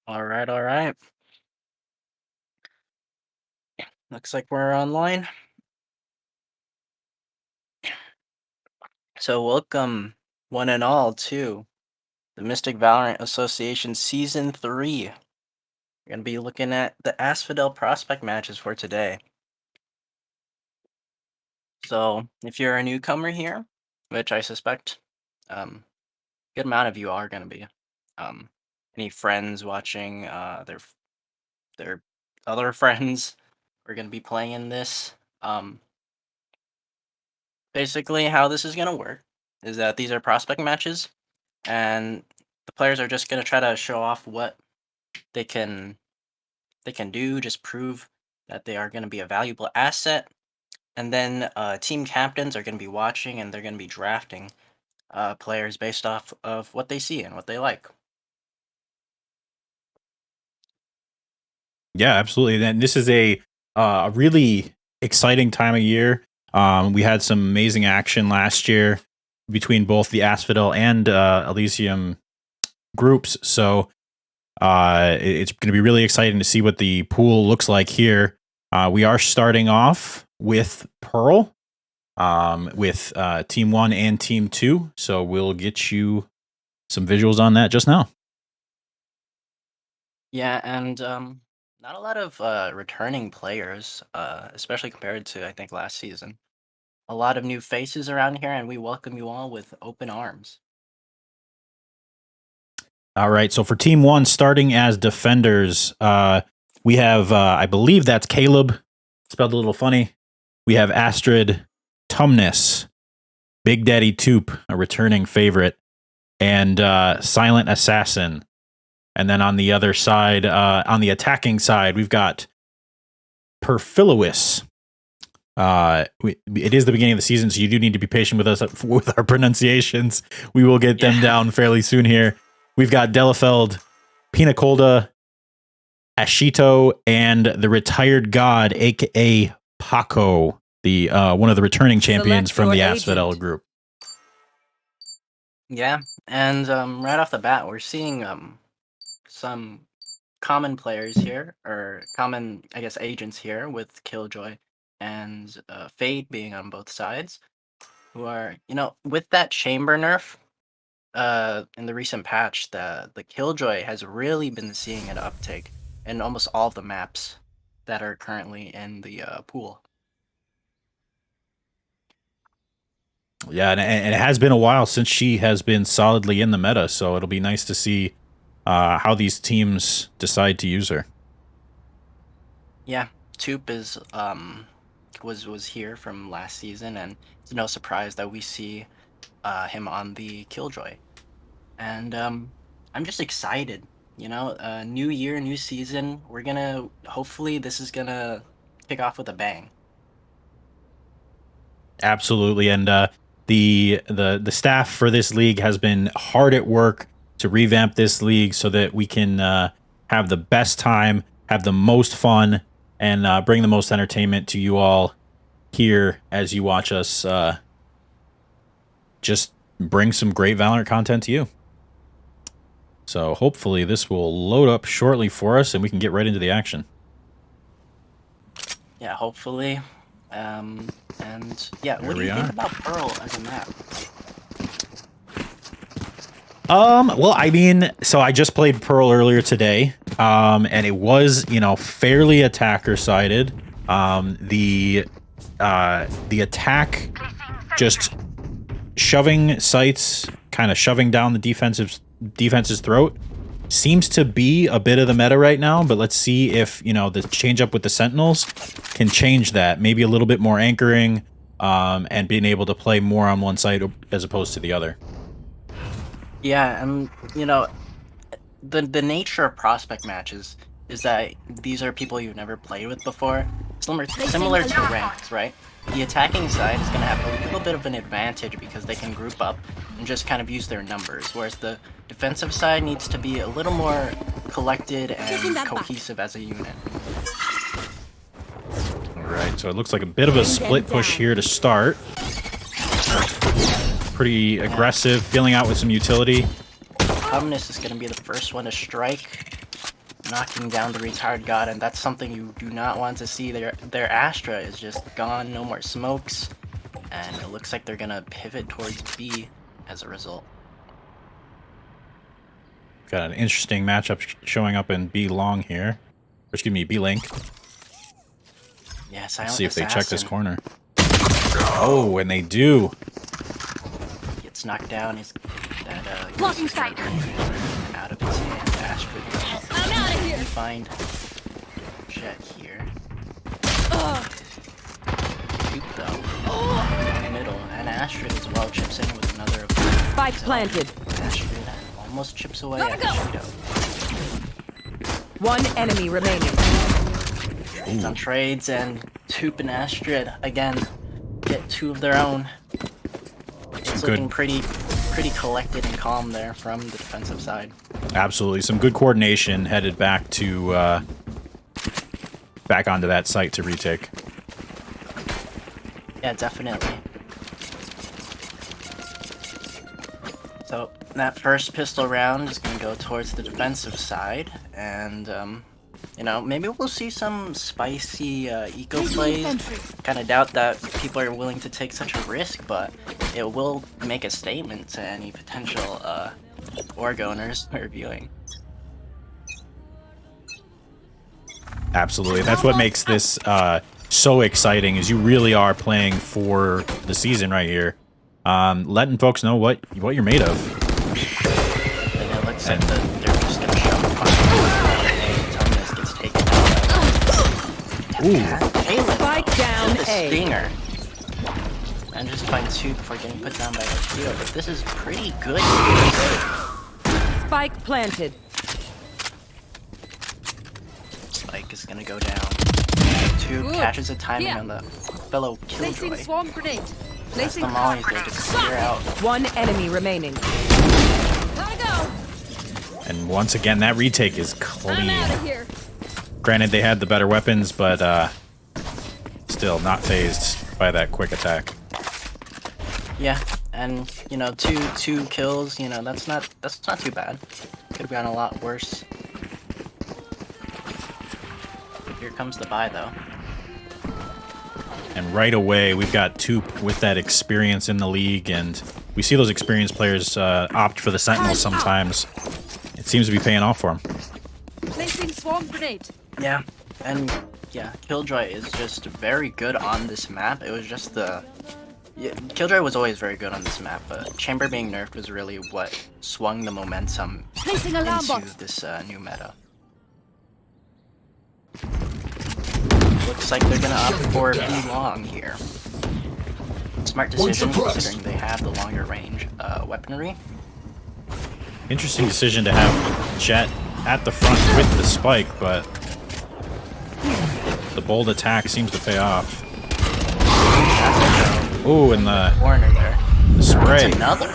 All right, all right. Looks like we're online. So, welcome, one and all, to the Mystic Valorant Association Season 3. We're going to be looking at the Asphodel prospect matches for today. So, if you're a newcomer here, which I suspect good amount of you are going to be, um, any friends watching their other friends are going to be playing in this. Um, Basically, how this is going to work is that these are prospect matches, and the players are just going to try to show off what they can they can do, just prove that they are going to be a valuable asset. And then team captains are going to be watching, and they're going to be drafting players based off of what they see and what they like. Yeah, absolutely. And this is a really exciting time of year. We had some amazing action last year between both the Asphodel and Elysium groups. So it's going to be really exciting to see what the pool looks like here. We are starting off with Pearl, with Team 1 and Team 2. So we'll get you some visuals on that just now. Yeah, and not a lot of returning players, especially compared to I think last season. A lot of new faces around here, and we welcome you all with open arms. All right. So for Team 1, starting as defenders, we have, I believe that's Caleb, spelled a little funny. We have Astrid Tumnus, Big Daddy Toop, a returning favorite, and Silent Assassin. And then on the other side, on the attacking side, we've got Perfilois. It is the beginning of the season, so you do need to be patient with us with our pronunciations. We will get them down fairly soon here. We've got Delafeld, Pina Colada, Ashito, and the Retired God, aka Paco, the one of the returning champions from the Asphodel group. Yeah, and right off the bat, we're seeing some common players here, or common, I guess, agents here with Killjoy and Fade being on both sides, who are, with that chamber nerf in the recent patch, the Killjoy has really been seeing an uptake in almost all of the maps that are currently in the pool. Yeah, and it has been a while since she has been solidly in the meta, so it'll be nice to see how these teams decide to use her. Yeah, Toop is was here from last season, and it's no surprise that we see him on the Killjoy. And I'm just excited. New year, new season. We're gonna hopefully this is gonna kick off with a bang. Absolutely, and the staff for this league has been hard at work to revamp this league so that we can have the best time, have the most fun, and bring the most entertainment to you all here as you watch us just bring some great Valorant content to you. So hopefully this will load up shortly for us and we can get right into the action. Yeah, hopefully. And yeah, what do you think about Pearl as a map? Well, I mean, so I just played Pearl earlier today, and it was, fairly attacker-sided. The attack just shoving sights, kind of shoving down the defense's throat, seems to be a bit of the meta right now, but let's see if, the change up with the Sentinels can change that. Maybe a little bit more anchoring, and being able to play more on one side as opposed to the other. Yeah, and the nature of prospect matches is that these are people you've never played with before. Similar to ranks, right? The attacking side is going to have a little bit of an advantage because they can group up and just kind of use their numbers, whereas the defensive side needs to be a little more collected and cohesive as a unit. Alright, so it looks like a bit of a split push here to start. Pretty aggressive, feeling out with some utility. Tumnus is going to be the first one to strike. knocking down the retired god, and that's something you do not want to see. Their Astra is just gone, no more smokes, and it looks like they're gonna pivot towards B as a result. Got an interesting matchup showing up in B long here. Or excuse me, B link. Yeah, Let's see if they check this corner. Oh, and they do. Gets knocked down. He's Blocking sight. Out of his hand. Astrid. I'm out of here. Find Jet here. Shoot though. In the middle, and Astrid as well chips in with another of them. Spike planted. Astrid almost chips away at go. Cheeto. One enemy remaining. Trades on trades, and Toop and Astrid again get 2 of their own. It's looking pretty collected and calm there from the defensive side. Absolutely, some good coordination headed back to back onto that site to retake. Yeah, definitely. So that first pistol round is going to go towards the defensive side, and you know, maybe we'll see some spicy eco plays. Kind of doubt that people are willing to take such a risk, but it will make a statement to any potential org owners reviewing. Absolutely, that's what makes this so exciting. Is you really are playing for the season right here, letting folks know what you're made of. And it looks like they're just gonna shove a punch. And Thomas gets taken out. Ooh. Spike down the A. stinger. And just find 2 before getting put down by Asphodel, but this is pretty good. Spike planted. Spike is gonna go down. 2 catches the timing on the fellow Placing Killjoy. swarm grenade. That's Placing the molly's there to clear out. One enemy remaining. Gotta go. And once again, that retake is I'm clean. out of here. Granted, they had the better weapons, but still not phased by that quick attack. Yeah, and you know, two kills. You know, that's not too bad. Could have gone a lot worse. Here comes the buy though. And right away, we've got Toop with that experience in the league, and we see those experienced players opt for the Sentinels sometimes. It seems to be paying off for them. Placing swarm grenade. Yeah, and yeah, Killjoy is just very good on this map. It was just the Killjoy was always very good on this map, but Chamber being nerfed was really what swung the momentum Placing alarm into bot. this new meta. Looks like they're gonna opt for B long here. Smart decision considering they have the longer range weaponry. Interesting decision to have Jet at the front with the spike, but the bold attack seems to pay off. Ooh, and the Corner there. spray. That's another.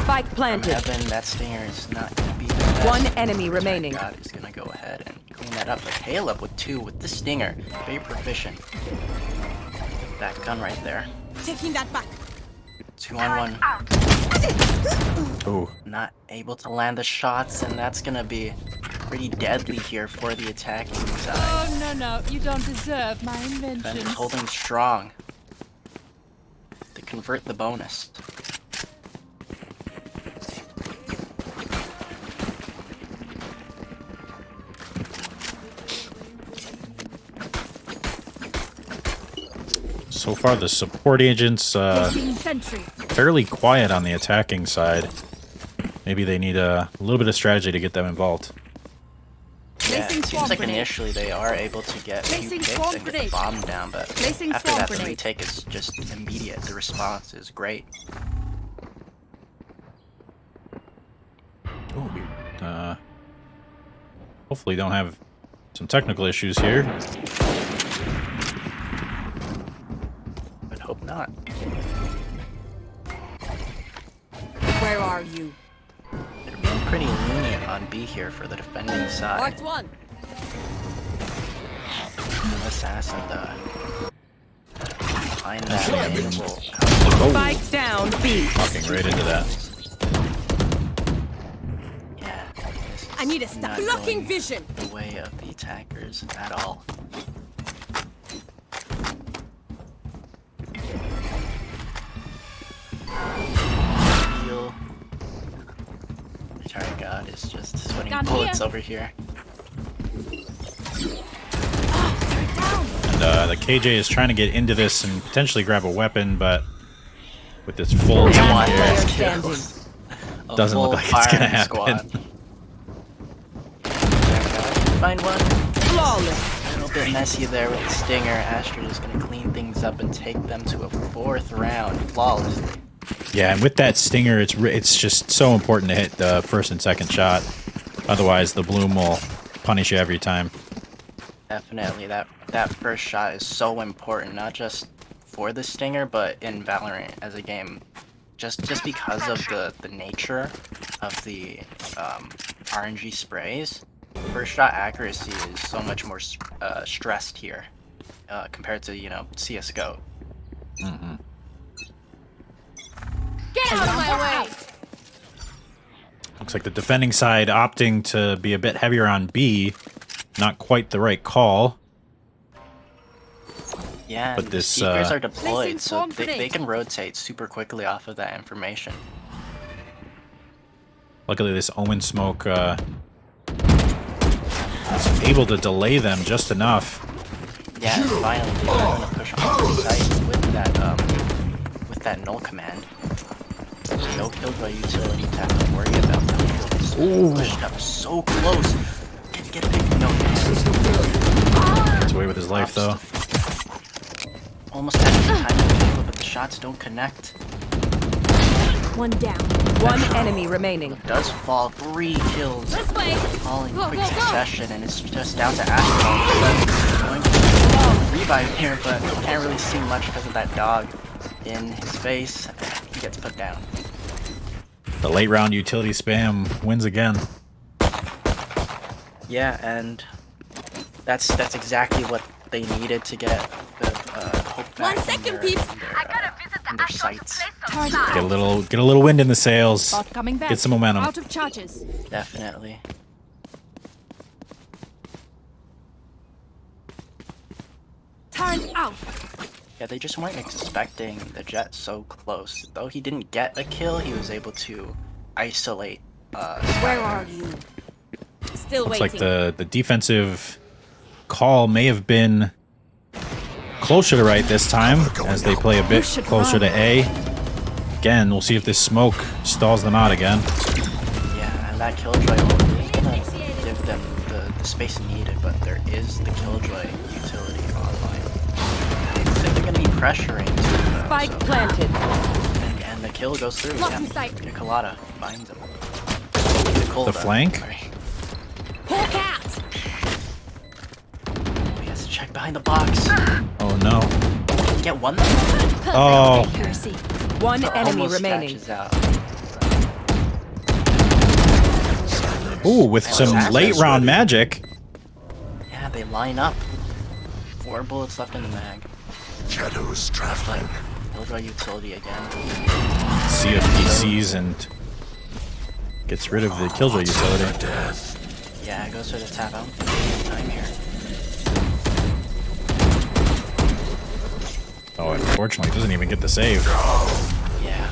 Spike planted. Evan, that stinger is not gonna be the best. One enemy remaining. God is gonna go ahead and clean that up. But Caleb with 2 with the stinger, very proficient. That gun right there. Taking that back. 2 on 1. Ooh, Not able to land the shots, and that's gonna be pretty deadly here for the attacking side. Oh no, you don't deserve my Ben invention. is holding strong to convert the bonus. so far the support agents Placing sentry. fairly quiet on the attacking side. Maybe they need a little bit of strategy to get them involved. Yeah, Placing it swarm seems like grenade. initially they are able to get a few Placing picks swarm and get the grenade. bomb down, but Placing after swarm that the grenade. retake is just immediate. The response is great. Ooh, hopefully don't have some technical issues here. But hope not. Where are you? They're being pretty lenient on B here for the defending side. Marked one. The assassin find that available. Spike down B. Walking right into that. I need a not stop. Blocking going vision. the way of the attackers at all. Heal. Retard God is just sweating Down bullets here. over here. And the KJ is trying to get into this and potentially grab a weapon, but with this full team Last here, player standing. Kills. A doesn't look full like it's gonna firing happen. squad. Find one. Flawless. A little bit messy there with the stinger. Astrid is going to clean things up and take them to a 4th round flawlessly. yeah, and with that stinger, it's just so important to hit the first and second shot. Otherwise, the bloom will punish you every time. Definitely, that first shot is so important, not just for the stinger, but in Valorant as a game. Just because of the nature of the RNG sprays, first shot accuracy is so much more stressed here compared to, you know, CS:GO. Mm-hmm. Get out of my way. Looks like the defending side opting to be a bit heavier on B. Not quite the right call. Yeah, But and this, the seekers are Placing deployed, so swarm they grenade. can rotate super quickly off of that information. Luckily, this Omen smoke is able to delay them just enough. Yeah, and finally they're going to push onto the site with that null command. No Killjoy utility to have to worry about them. Ooh. Pushed up so close. Didn't get picked. No. Gets away with his life, though. Almost had the time to kill, but the shots don't connect. One down. One enemy remaining. Does fall 3 kills This way. all in Go, quick go, go. succession, and it's just down to Asphodel. Going for revive here, but can't really see much because of that dog in his face. He gets put down. The late round utility spam wins again. Yeah, and that's exactly what they needed to get the hope back 1 second, in their, peeps. in their sights. Get a little wind in the sails. Bot coming back. Get some momentum. Out of charges. Definitely. Turn out. Yeah, they just weren't expecting the Jet so close. Though he didn't get a kill, he was able to isolate. Where are you? Still Looks waiting. like the defensive call may have been closer to right this time as they play a bit closer to A. Again, we'll see if this smoke stalls them out again. Yeah, and that Killjoy ult is gonna give them the space needed, but there is the Killjoy utility online. I think they're gonna be pressuring to Spike so- planted. and the kill goes through. Lock Yeah, in sight. the Colada finds him. The flank? Sorry. Hawk out. He has to check behind the box. Oh no. Get one. Oh, Accuracy. One enemy Almost remaining. catches out. ooh, with some late round magic. Yeah, they line up. 4 bullets left in the mag. Shadows traveling. Killjoy utility again. See if he sees and gets rid of the killjoy utility. Death. Yeah, it goes for the tap out. Time here. Oh, unfortunately, doesn't even get the save. Yeah.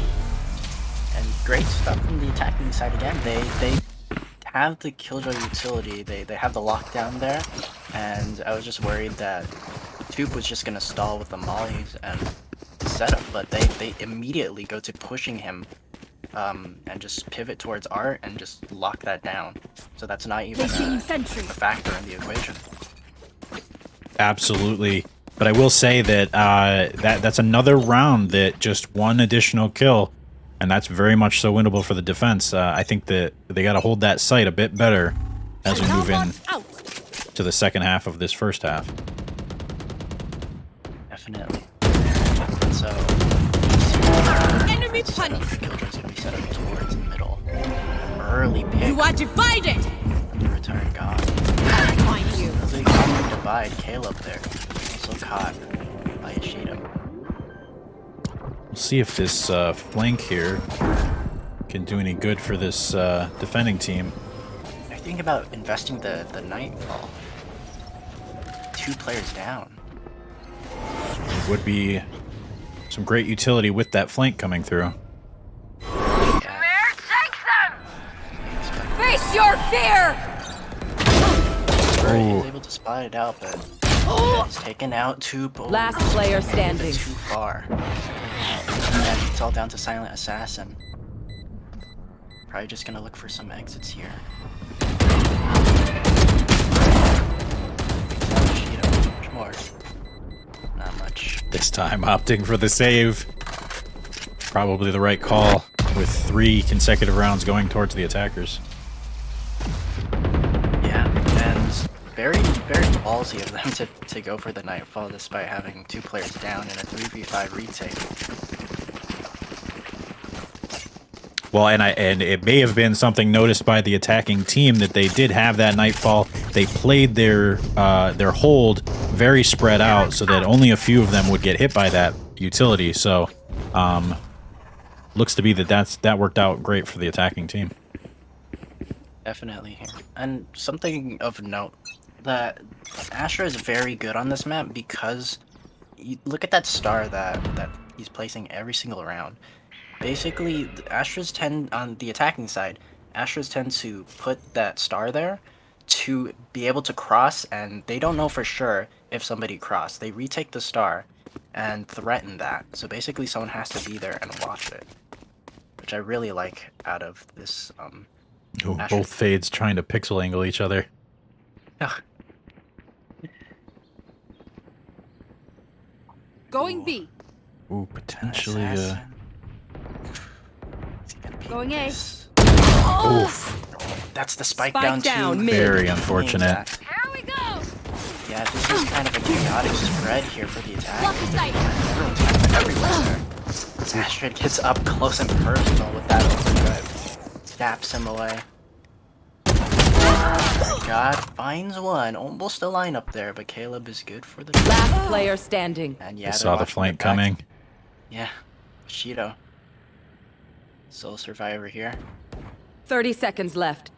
And great stuff from the attacking side again. They have the Killjoy utility. They have the lockdown there. And I was just worried that Toop was just gonna stall with the mollies and the setup, but they immediately go to pushing him and just pivot towards Art and just lock that down. So that's not even Placing a sentry. factor in the equation. Absolutely. But I will say that that's another round that just one additional kill, and that's very much so winnable for the defense. I think that they got to hold that site a bit better as we move in Out. to the second half of this first half. Definitely. So Enemy set up, punch. the Killjoy's gonna be set up towards the middle. Early pick. You are divided. The return god. Find you. As they come to divide, Caleb there. Also caught by Ishida. We'll see if this flank here can do any good for this defending team. I Think about investing the nightfall. 2 players down. It would be some great utility with that flank coming through. Yeah. Face your fear! He's able to spot it out, but he's taken out 2 bullets. Last player standing. Too far. And it's all down to Silent Assassin. Probably just gonna look for some exits here. Much more. Not much. This time opting for the save. Probably the right call with 3 consecutive rounds going towards the attackers. Yeah, and very, very ballsy of them to go for the Nightfall despite having 2 players down in a 3v5 retake. Well, and it may have been something noticed by the attacking team that they did have that Nightfall. They played their hold very spread out so that only a few of them would get hit by that utility. So, looks to be that worked out great for the attacking team. Definitely here. And something of note, that Astra is very good on this map because you look at that star that he's placing every single round. Basically, Astras tend, on the attacking side, Astras tend to put that star there to be able to cross, and they don't know for sure if somebody crossed. They retake the star and threaten that. So basically someone has to be there and watch it, which I really like out of this Ooh, Astra. both fades trying to pixel angle each other. Ugh. Going B. Ooh, potentially. Assassin. Is he gonna be Going A. this? Oof. That's the spike, Spike down too. mid. Very unfortunate. Here we go. Yeah, this is kind of a chaotic spread here for the attack. Lucky sight. Everyone's kind of everywhere there. Astrid gets up close and personal with that overdrive. Snaps him away. Oh my god, finds one. Almost a lineup there, but Caleb is good for the Last player standing. And I yeah, saw the flank coming. Yeah, Shido. Sole survivor here. 30 seconds left.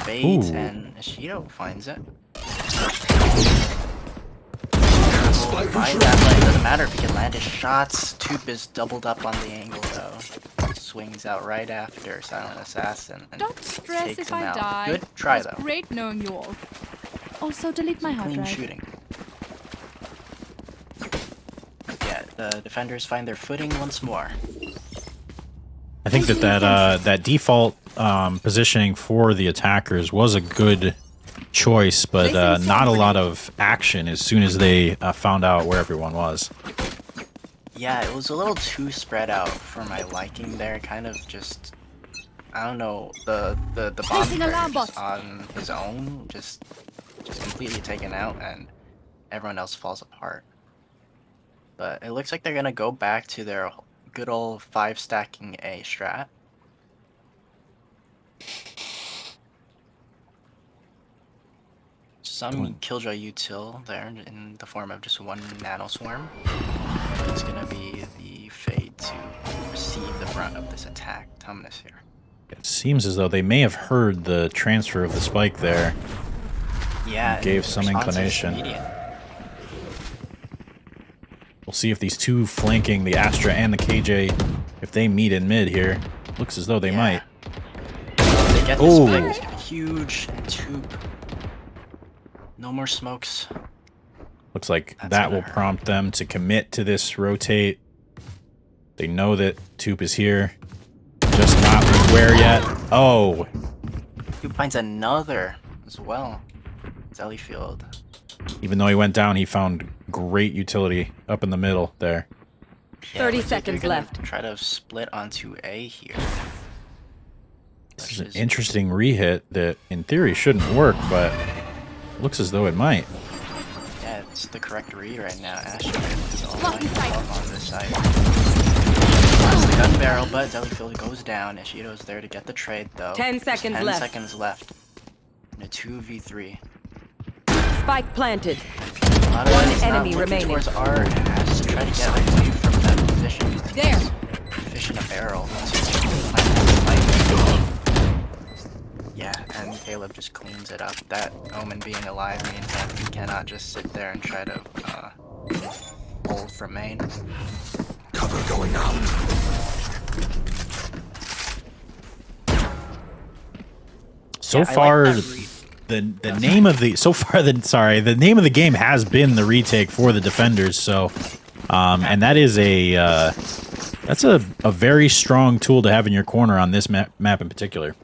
Fades Ooh. and Shido finds it. Spike Find that, but it doesn't matter if he can land his shots. Toop is doubled up on the angle though. Swings out right after Silent Assassin and Don't stress takes if him I out. die. Good try It's though. great knowing you all. Also, delete my hard Clean drive. shooting. Yeah, the defenders find their footing once more. I think that default positioning for the attackers was a good choice, but not a lot of action as soon as they found out where everyone was. Yeah, it was a little too spread out for my liking there. Kind of just, I don't know, the Placing alarm bomb bot. on his own, just completely taken out, and everyone else falls apart. But it looks like they're gonna go back to their good old 5 stacking A strat. Some Killjoy util there in the form of just 1 nano swarm. It's gonna be the Fade to receive the brunt of this attack. Tumnus here. It seems as though they may have heard the transfer of the spike there. Yeah, Gave the some response is inclination. immediate. We'll see if these two flanking the Astra and the KJ, if they meet in mid here. Looks as though they Yeah. might. They get this Ooh. spike, it's gonna be huge. And Toop. No more smokes. Looks like That's that gonna will hurt. prompt them to commit to this rotate. They know that Toop is here. Just not where yet. Oh, Toop finds another as well. Zellyfield. even though he went down, he found great utility up in the middle there. 30 looks like they're seconds gonna left. Try to split onto A here. This Which is an is- interesting rehit that in theory shouldn't work, but looks as though it might. Yeah, it's the correct read right now. Astra is all Lucky lined sight. up on this side. That's the gun barrel, but Zellyfield goes down. Ishido's there to get the trade though. 10 Just seconds 10 left. seconds left. In a 2v3. Spike planted. A lot of One it is not enemy looking remaining. towards R. Has to try to get away from that position. There. fish in a barrel. Yeah, and Caleb just cleans it up. That Omen being alive means that he cannot just sit there and try to hold from main. Cover going out. So Yeah, I like far, that read. the name of the the name of the game has been the retake for the defenders. So, and that is that's a very strong tool to have in your corner on this map in particular.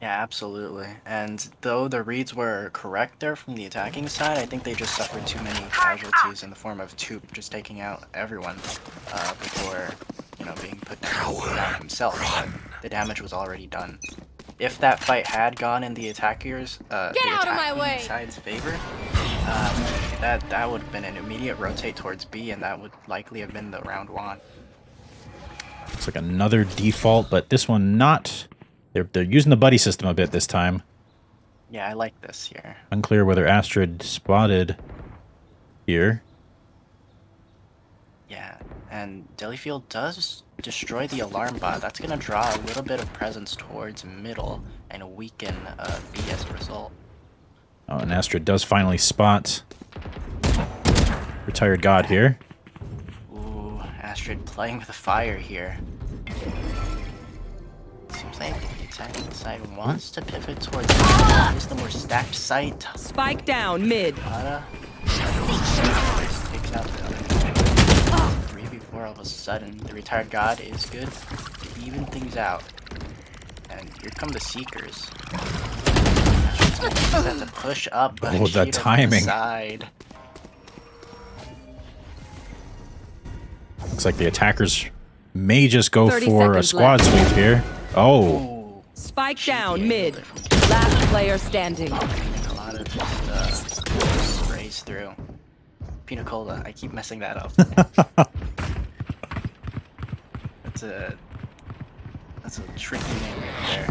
Yeah, absolutely. And though the reads were correct there from the attacking side, I think they just suffered too many casualties in the form of Toop just taking out everyone before, you know, being put down himself. But the damage was already done. If that fight had gone in the attackers, the out of my attacking way! side's favor, that would have been an immediate rotate towards B, and that would likely have been the round one. Looks like another default, but this one not. They're using the buddy system a bit this time. Yeah, I like this here. Unclear whether Astrid spotted here. Yeah, and Delifield does destroy the alarm bot. That's gonna draw a little bit of presence towards middle and weaken B as a result. Oh, and Astrid does finally spot Retired God here. Ooh, Astrid playing with the fire here. Seems like the attacking side wants to pivot towards the more stacked side. Spike down mid. Tara takes out the other 3v4 all of a sudden. The Retired God is good to even things out. And here come the Seekers. Have to push up, but Oh, the Cheetah timing. Side. Looks like the attackers may just go 30 for a seconds squad left. sweep here. Oh, Ooh, Spike She down able mid. to from Last player standing. a lot of just sprays through. Pina Colada, I keep messing that up. That's a tricky name right there.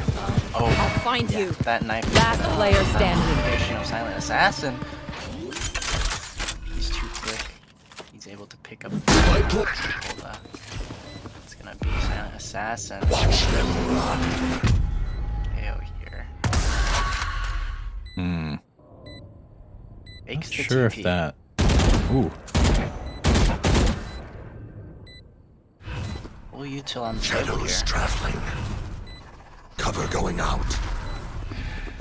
I'll find you. That knife. Last player standing. Foundation of Silent Assassin. He's too quick. He's able to pick up. Colada. It's gonna be Silent Assassin. KO here. Fakes the sure TP. if that. Ooh, Pull you till I'm stable here. Shadows traveling. Cover going out.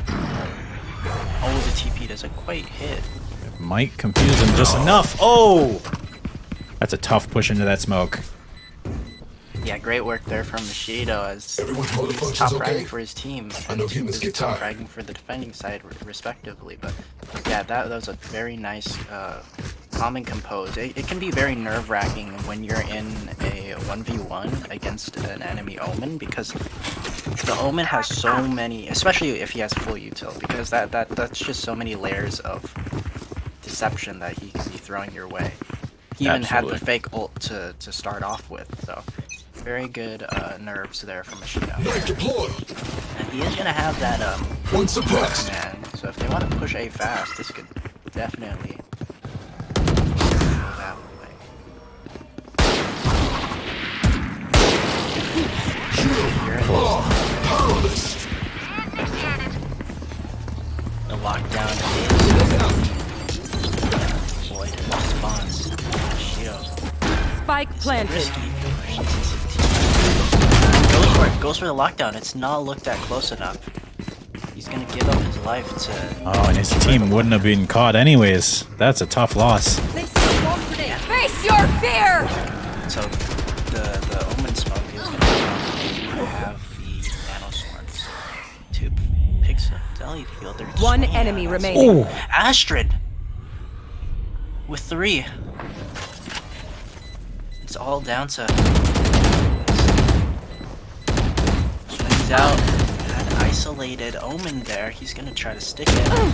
Oh, the TP doesn't quite hit. might confuse him just enough. Oh, that's a tough push into that smoke. Yeah, great work there from Machido as Everyone's he's motor top functions okay? fragging for his team I and know Toop humans is get top tired. fragging for the defending side respectively. But yeah, that was a very nice calm and composed. It can be very nerve-wracking when you're in a 1v1 against an enemy Omen because the Omen has so many, especially if he has full util, because that's just so many layers of deception that he can be throwing your way. He even had the Absolutely. fake ult to start off with, so very good nerves there from Machido. Knife deployed. And he is gonna have that One suppressed. man, so if they want to push A fast, this could definitely go that way. You're in Powerless. the lockdown is void in response. Machido. Spike planted. Risky. Goes for the lockdown. It's not looked at close enough. He's gonna give up his life to. Oh, and his team wouldn't have been caught anyways. That's a tough loss. Face your fear! So the Omen smoke is gonna have the nano swarms. Two picks up Delifield. They're One swinging enemy at us. remaining. Oh, Astrid with 3. It's all down to swings out an isolated Omen there. He's gonna try to stick it.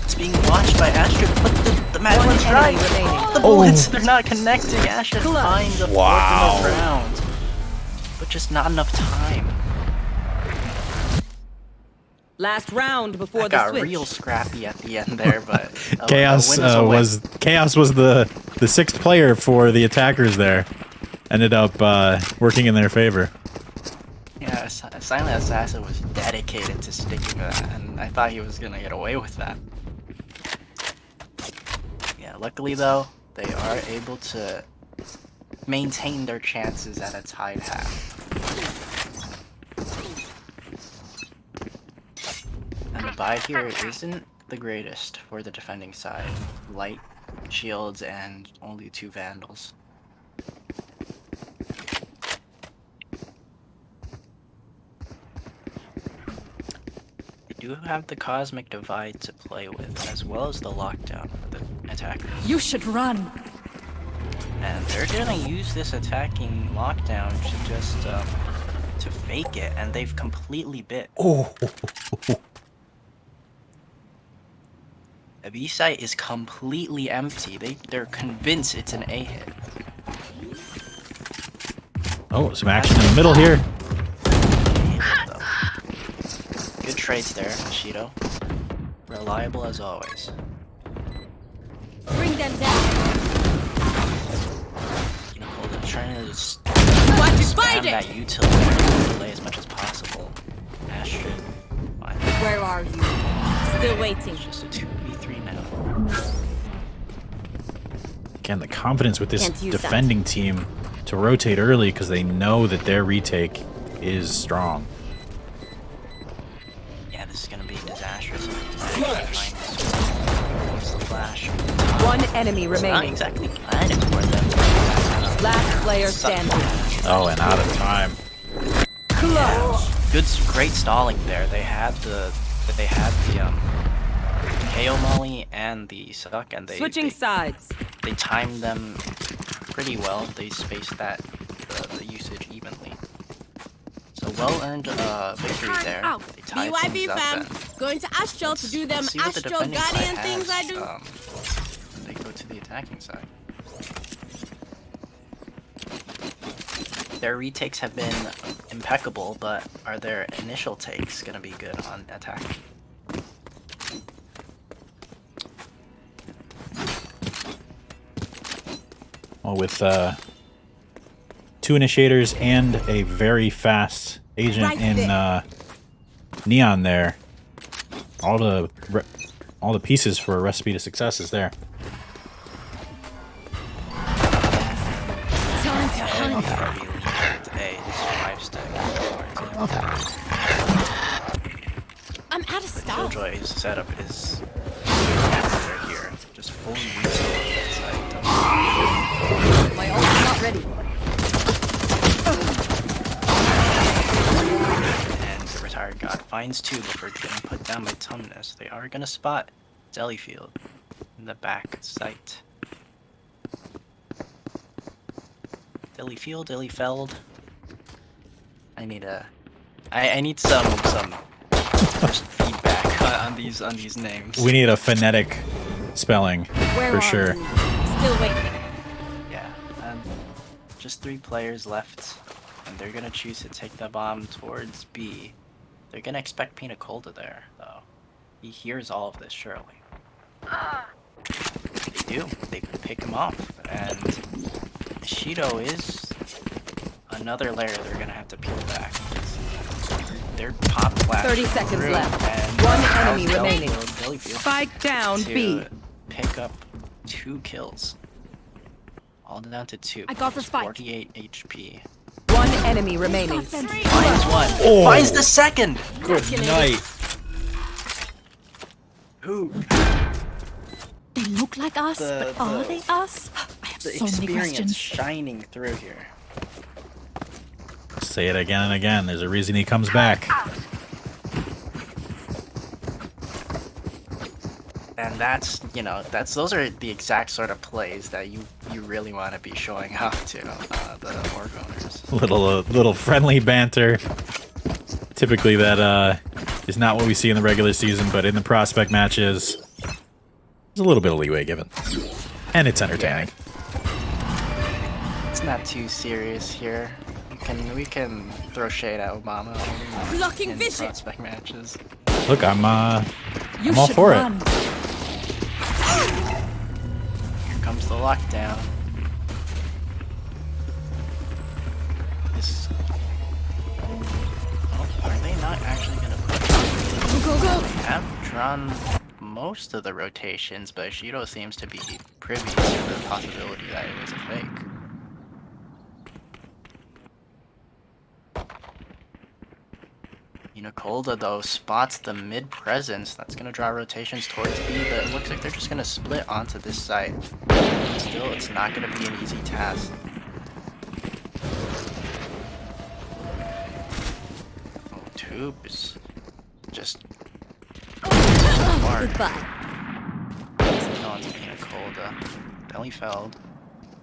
It's being watched by Astrid, but the Mad One One's right. enemy remaining. The bullets, they're not connecting. Astrid finds the Wow. fourth in the round, but just not enough time. Last round before That the got switch. real scrappy at the end there, but Chaos a win is a win. was the sixth player for the attackers there. ended up working in their favor. Yeah, Silent Assassin was dedicated to sticking to that, and I thought he was gonna get away with that. Yeah, luckily though, they are able to maintain their chances at a tied half. And the buy here isn't the greatest for the defending side. Light shields and only 2 vandals. They do have the Cosmic Divide to play with, as well as the lockdown for the attackers. You should run. And they're gonna use this attacking lockdown to just to fake it, and they've completely bit. Oh, The B site is completely empty. They're convinced it's an A hit. oh, some action in the middle here. Good trades there, Shido. Reliable as always. Bring them down. You know, Cole, they're trying to just Watch it, spam find it. that utility delay as much as possible. Astrid, fine. Where are you? Still waiting. It's just a 2v3 now. Again, the confidence with this Can't use that. defending team to rotate early because they know that their retake is strong. Yeah, this is gonna be disastrous. Flash. Use the flash. One enemy It's not remaining. exactly planning for them. Last player standing. Oh, and out of time. Great stalling there. They had the KO molly and the suck, and Switching sides. they timed them pretty well. They spaced that the usage evenly. So well earned victory there. Out. They tied BYB things up, fam. and Going to Astral to do them let's see what the Astral defending side Guardian things I has, do. when they go to the attacking side. Their retakes have been impeccable, but are their initial takes gonna be good on attack? Well, with 2 initiators and a very fast agent Right in there. Neon there, all the pieces for a recipe to success is there. Time to hunt. Heavy lead today, this 5-stack. I'm out of stuff. Killjoy's setup is they're here. Just fully retail that side. My ult's not ready. And the retired god finds 2 before getting put down by Tumnus. They are gonna spot Jellyfield in the back site. Dillyfeld. I need some first feedback on these names. We need a phonetic spelling Where for are sure. you? Still waiting. Yeah, just 3 players left, and they're gonna choose to take the bomb towards B. They're gonna expect Pina Colada there, though. He hears all of this, surely. They do. They pick him off, and Shido is another layer they're gonna have to peel back. They're pop flash. 30 seconds through, left. and One allows enemy remaining. Jellyfield Spike down to B. pick up 2 kills. All down to 2. I got the Just spike. 48 HP. One enemy remaining. Finds 1. Oh. Finds the second! Good night. Who? They look like us, The- but are the- they us? I have The so many experience questions. shining through here. Say it again and again. There's a reason he comes back. And those are the exact sort of plays that you really want to be showing off to the org owners. Little friendly banter. Typically that is not what we see in the regular season, but in the prospect matches, there's a little bit of leeway given. And it's entertaining. It's not too serious here. We can throw shade at Obama Blocking in vision. prospect matches. Look, I'm all should for it. run. Here comes the lockdown. this. Oh, are they not actually gonna put? Go, go, They have drawn most of the rotations, but Shido seems to be privy to the possibility that it was a fake. Colda though spots the mid presence. That's gonna draw rotations towards B, but it looks like they're just gonna split onto this side. Still, it's not gonna be an easy task. Oh, Tube is just so far. goodbye. Onto Colda. Belly felled.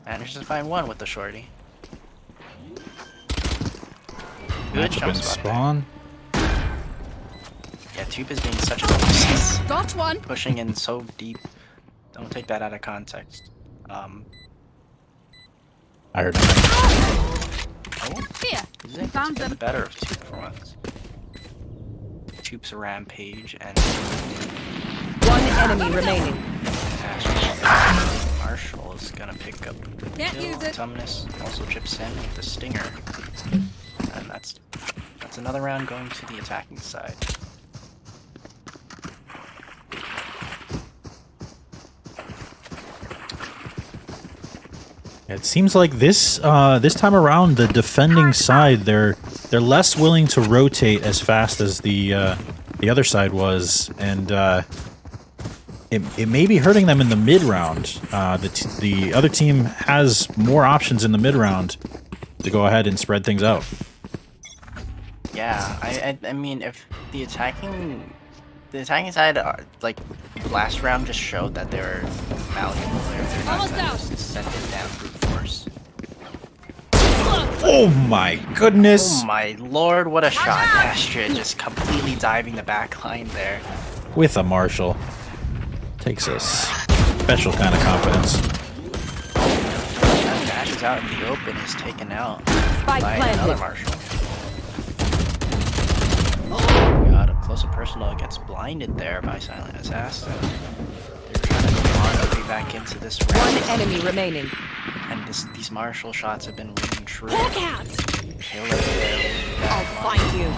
Managed to find one with the shorty. Good Match jump been spot there. spawn. Yeah, Tube is being such a nuisance. Got one. Pushing in so deep. Don't take that out of context. I heard. Oh, Here. is it? Found It's been them. the better of Tube for once. Tube's a rampage and One enemy remaining. Marshall is gonna pick up the Can't kill. use it. Tumnus also chips in with the stinger. And that's another round going to the attacking side. It seems like this this time around, the defending side they're less willing to rotate as fast as the other side was, and it may be hurting them in the mid round. The other team has more options in the mid round to go ahead and spread things out. Yeah, I mean, if the attacking side, like last round, just showed that they're malleable. They're not Almost gonna out. just send it down brute force. Oh my goodness! Oh my lord, what a shot! Astrid just completely diving the back line there. With a Marshall. Takes a special kind of confidence. That dashes out in the open is taken out Spike by planted. another Marshall. God, up close and personal gets blinded there by Silent Assassin. They're trying to come on their way back into this One round. enemy remaining. And these Marshall shots have been ringing true. Hawk out. Kill it there. I'll find you.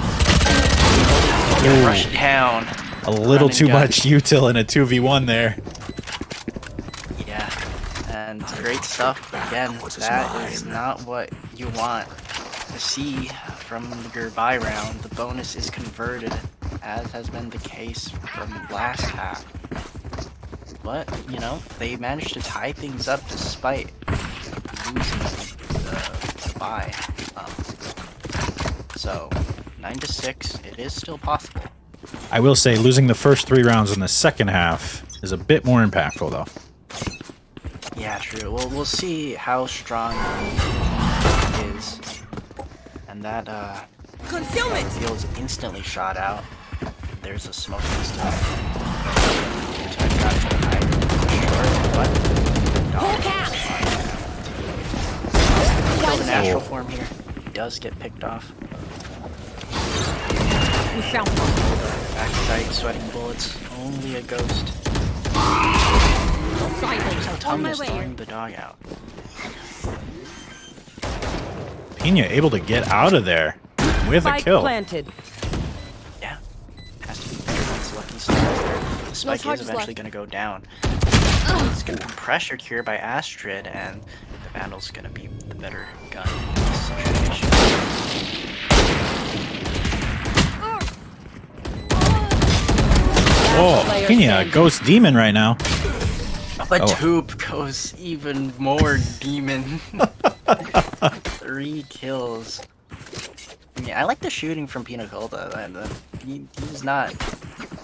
Ooh. Rush down. A little Run and too gun. much util in a 2v1 there. Yeah, and great stuff. But again, that is not what you want to see from your buy round. The bonus is converted, as has been the case from last half. But, you know, they managed to tie things up despite losing the buy. So, 9-6, it is still possible. I will say losing the first 3 rounds in the second half is a bit more impactful, though. Yeah, true. Well, we'll see how strong he is. And that, Concealment. feels instantly shot out. There's a smoking still. Hawk out. Kill the natural form here. He does get picked off. We found one. Backside, sweating bullets. Only a ghost. Silent. On my Tumnus way. throwing the dog out. Pina able to get out of there with a Spike kill. planted. Yeah. Has to be better than selecting stars there. The spike is charges eventually left. going to go down. It's going to be pressured here by Astrid, and the Vandal's going to be the better gun in this situation. Oh, Player Pina, standing. ghost demon right now. But Oh. Tube goes even more demon. 3 kills. I mean, I like the shooting from Pina Colada. He does not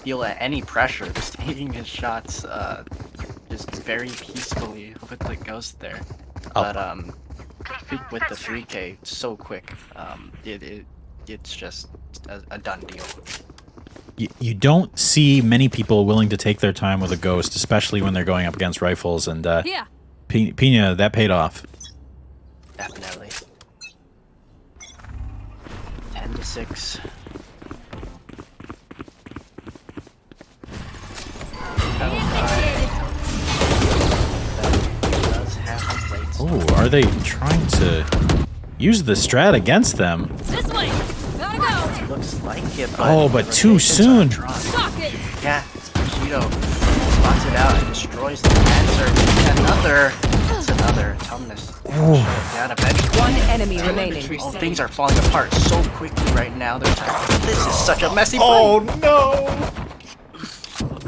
feel any pressure, just taking his shots just very peacefully with the ghost there. But Tube with the 3K so quick, it's just a done deal. You don't see many people willing to take their time with a ghost, especially when they're going up against rifles, and Here. Pina, that paid off. Definitely. 10-6. Does have the plates. Oh, are they trying to use the strat against them. This way. Gotta go. Looks like it, but Oh, but too rotations are soon. drawn. Sock it. Yeah, Bushido spots it out and destroys the answer. It's another Tumnus. Down eventually. One enemy remaining. Oh, things are falling apart so quickly right now. This is such a messy fight. Oh no!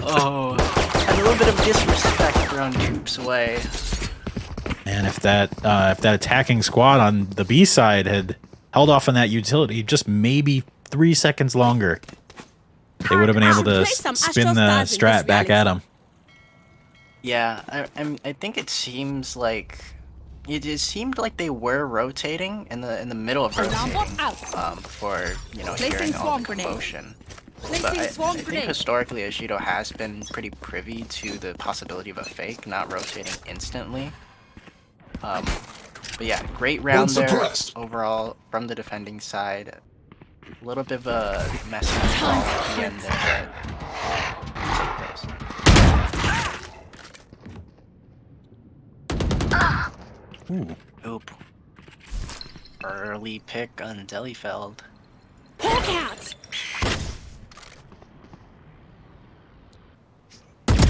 Oh, and a little bit of disrespect thrown Coop's way. Man, if that attacking squad on the B side had held off on that utility just maybe 3 seconds longer, they would have been able to Play some spin the Astro Stars in strat this back at reality. him. Yeah, I think it seems like it seemed like they were rotating in the middle of Alarm rotating bot out. before Placing hearing all swarm the grenade. commotion. But Placing I swarm think grenade. historically Ashido has been pretty privy to the possibility of a fake not rotating instantly. But yeah, great round there suppressed. overall from the defending side. A little bit of a messy call at the end there, but Ooh. Oop. Early pick on Delifeld. Hawk out.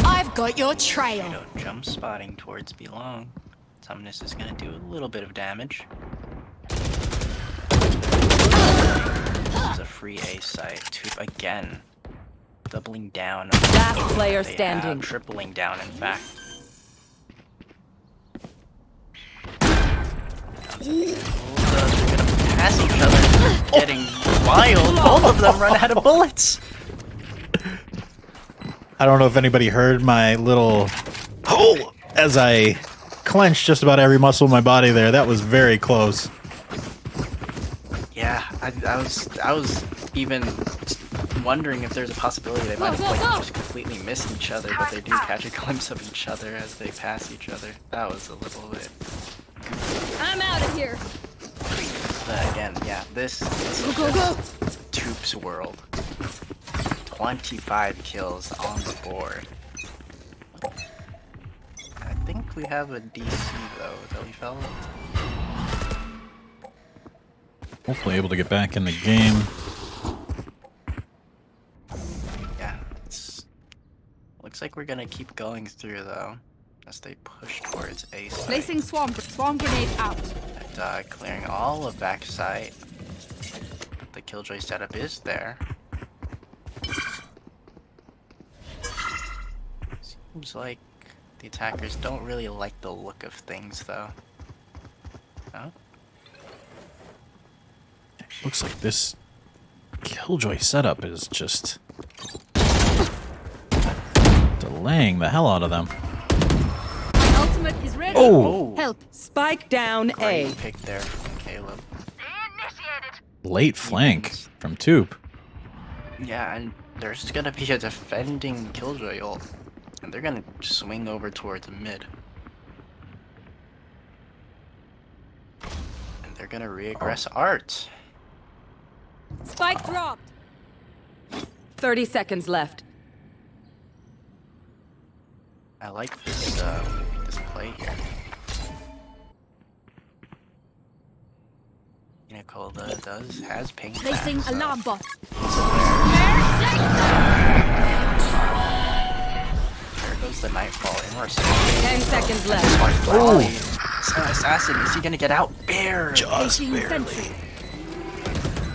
I've got your trail. Ashido jump spotting towards Belong. Tumnus is gonna do a little bit of damage. This is a free A site. Toop again. Doubling down. on Last what player they standing. have, tripling down, in fact. They're gonna pass each other. Getting wild. Both of them run out of bullets. I don't know if anybody heard my little oh as I clenched just about every muscle in my body there. That was very close. Yeah, I was even wondering if there's a possibility they might have Go, like, go, go. just completely missed each other, but they do catch a glimpse of each other as they pass each other. That was a little bit. I'm out of here. But again, yeah, this is Go, go, go. just Toop's world. 25 kills on the board. I think we have a DC though, Delifeld. Hopefully able to get back in the game. Yeah, looks like we're gonna keep going through though, as they push towards A site. Placing swarm grenade out. And, clearing all of backside. The Killjoy setup is there. Seems like the attackers don't really like the look of things though. No? Looks like this Killjoy setup is just delaying the hell out of them. My ultimate is ready. Oh, Help. Spike down A. Great pick there from Caleb. late flank from Toop. Yeah, and there's gonna be a defending Killjoy ult. And they're gonna swing over towards mid. And they're gonna reaggress Art. Spike dropped. 30 seconds left. I like this play here. Nicola has ping. Placing back, so alarm bot. There goes the Nightfall in response. 10 seconds left. Assassin, is he gonna get out? Barely. Just Placing barely. sentry.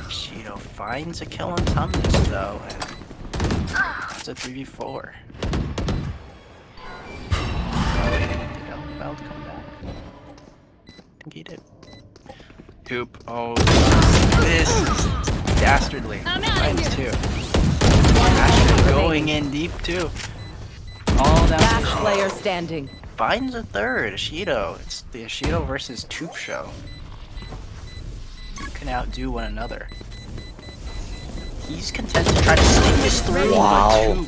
Shido finds a kill on Tumnus though, and it's a 3v4. Did Elfeld come back? I think he did. Coop. Oh, this is dastardly. I'm outta Finds here. two. Asher going in deep too. All down. Last player standing. Finds a third. Ashido. It's the Ashido versus Toop show. Who can outdo one another? He's content to try to sneak this through. Wow.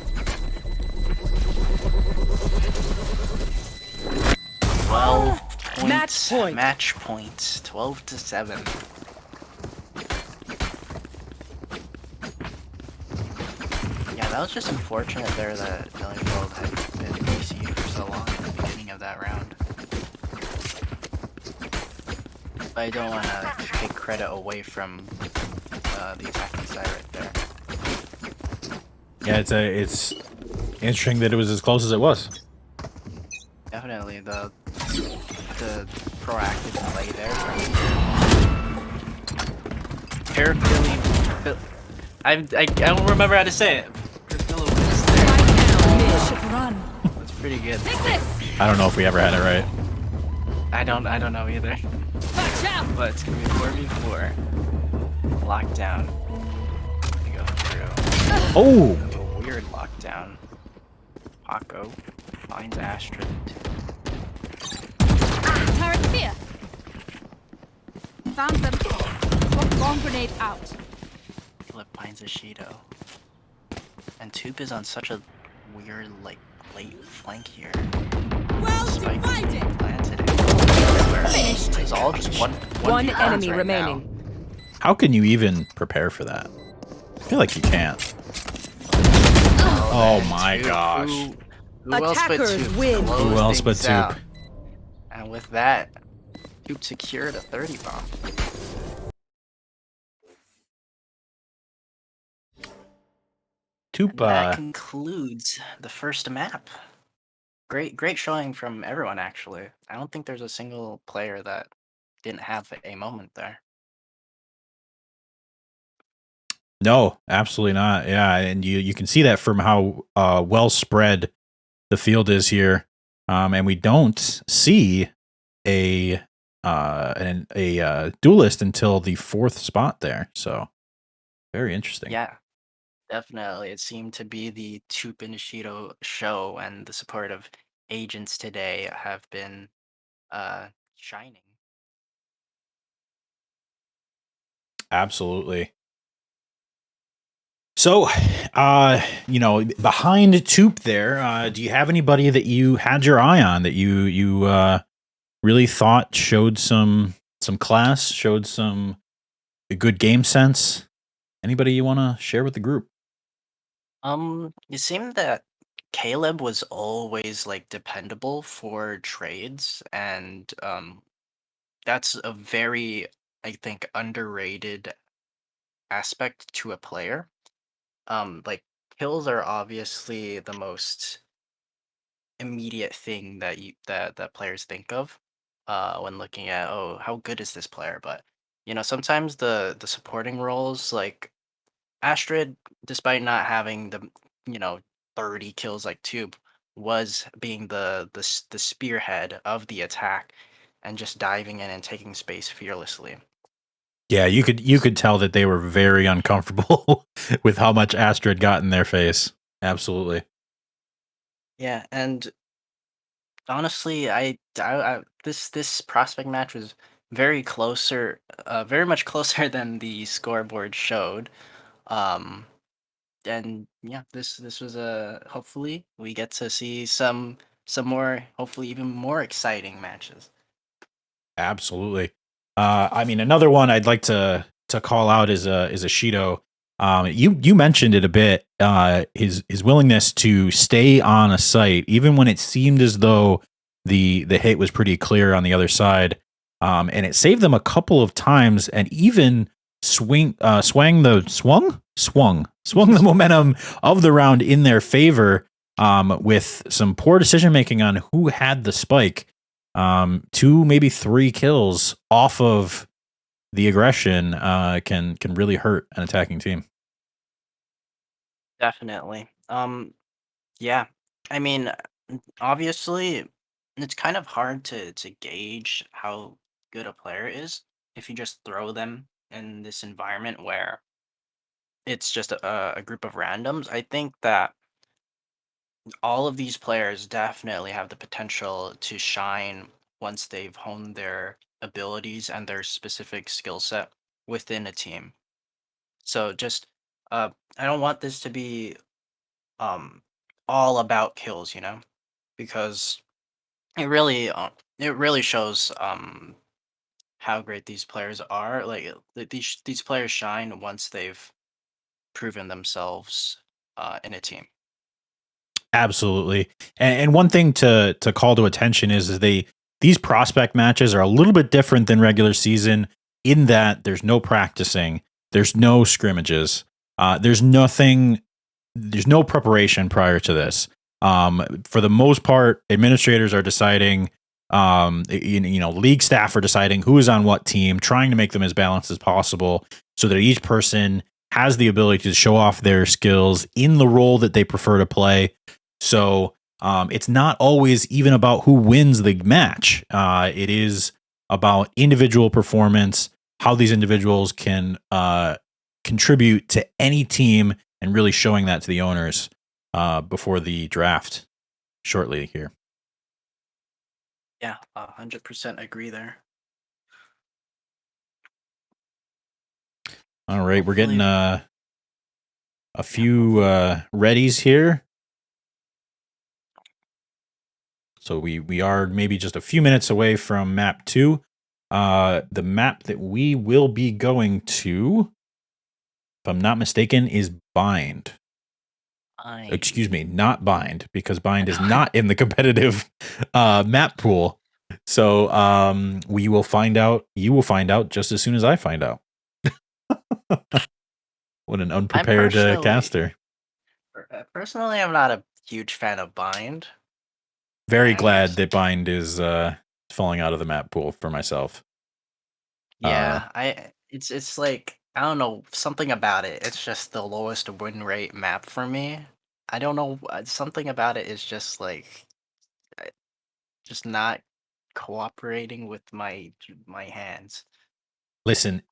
12 points. Match point. Match points. 12-7. Yeah, that was just unfortunate there that Delifeld had been DC'd for so long at the beginning of that round. But I don't want to take credit away from the attacking side right there. Yeah, it's interesting that it was as close as it was. Definitely the proactive play there. I don't remember how to say it. Should run. That's pretty good. Take this! I don't know if we ever had it right. I don't know either. Watch out! But it's gonna be 4v4. Lockdown. We go through. Oh, A weird lockdown. Paco finds Astrid. Turret here! Found them. Bomb grenade out. Flip finds a Shido. And Tube is on such a weird, like, late flank here. Well Spike divided! being planted everywhere. Finished. It's all just one One v1s enemy right remaining. how can you even prepare for that? I feel like you can't. Now. Oh And my Tube, gosh. Who else but Attackers Tube? win. Close Who else but things out. Tube? And with that, Tube secured a 30 bomb. And that Tupa. concludes the first map. Great showing from everyone, actually. I don't think there's a single player that didn't have a moment there. No, absolutely not. Yeah, and you can see that from how well spread the field is here, and we don't see a duelist until the 4th spot there. So very interesting. Yeah, definitely. It seemed to be the Tup and Ishido show, and the support of agents today have been shining. Absolutely. So, behind Toop there, do you have anybody that you had your eye on that you really thought showed some class, showed some good game sense? Anybody you want to share with the group? It seemed that Caleb was always like dependable for trades, and that's a very, I think, underrated aspect to a player. Like kills are obviously the most immediate thing that players think of when looking at, oh, how good is this player? But sometimes the supporting roles, like Astrid, despite not having the 30 kills like Tube, was being the spearhead of the attack and just diving in and taking space fearlessly. Yeah, you could tell that they were very uncomfortable with how much Astrid got in their face. Absolutely. Yeah, and honestly, this prospect match was very very much closer than the scoreboard showed. Um, and yeah, this was hopefully we get to see some more, hopefully even more exciting matches. Absolutely. I mean, another one I'd like to call out is a Shido. You mentioned it a bit. His willingness to stay on a site even when it seemed as though the hit was pretty clear on the other side, and it saved them a couple of times, and even swung the momentum of the round in their favor, with some poor decision making on who had the spike. 2, maybe 3 kills off of the aggression can really hurt an attacking team. Definitely. Yeah. I mean, obviously, it's kind of hard to gauge how good a player is if you just throw them in this environment where it's just a group of randoms. I think that all of these players definitely have the potential to shine once they've honed their abilities and their specific skill set within a team. So just I don't want this to be um all about kills, because it really shows how great these players are. Like these players shine once they've proven themselves in a team. Absolutely. And one thing to call to attention is they these prospect matches are a little bit different than regular season in that there's no practicing, there's no scrimmages, there's nothing, there's no preparation prior to this. For the most part, administrators are deciding, league staff are deciding who is on what team, trying to make them as balanced as possible so that each person has the ability to show off their skills in the role that they prefer to play. So it's not always even about who wins the match. It is about individual performance, how these individuals can contribute to any team, and really showing that to the owners before the draft shortly here. Yeah, 100% agree there. All right, we're getting Hopefully- a few readies here. So we are maybe just a few minutes away from map 2. The map that we will be going to, if I'm not mistaken, is Bind. Excuse me, not Bind, because Bind is not in the competitive map pool. So we will find out. You will find out just as soon as I find out. What an unprepared caster. Personally, I'm not a huge fan of Bind. Very glad that Bind is falling out of the map pool for myself. Yeah, it's like, I don't know, something about it. It's just the lowest win rate map for me. I don't know, something about it is just like just not cooperating with my hands. Listen,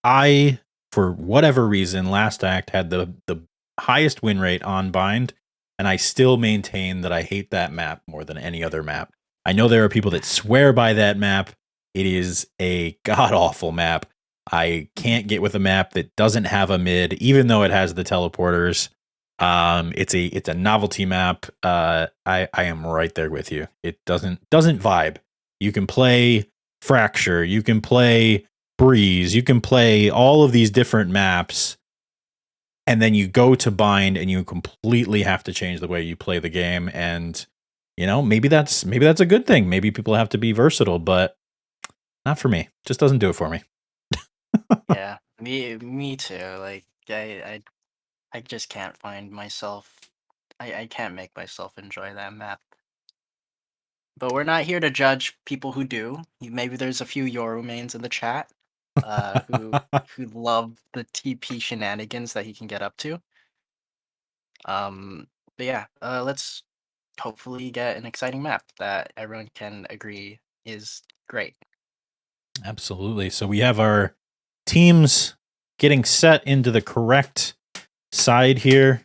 I, for whatever reason, last act had the highest win rate on Bind, and I still maintain that I hate that map more than any other map. I know there are people that swear by that map. It is a god-awful map. I can't get with a map that doesn't have a mid, even though it has the teleporters. It's a novelty map. I am right there with you. It doesn't vibe. You can play Fracture, you can play Breeze, you can play all of these different maps, and then you go to Bind and you completely have to change the way you play the game. And maybe that's a good thing. Maybe people have to be versatile, but not for me. Just doesn't do it for me. Yeah, me too. Like I just can't find myself. I can't make myself enjoy that map. But we're not here to judge people who do. Maybe there's a few Yoru mains in the chat who love the TP shenanigans that he can get up to. But yeah, let's hopefully get an exciting map that everyone can agree is great. Absolutely. So we have our teams getting set into the correct side here.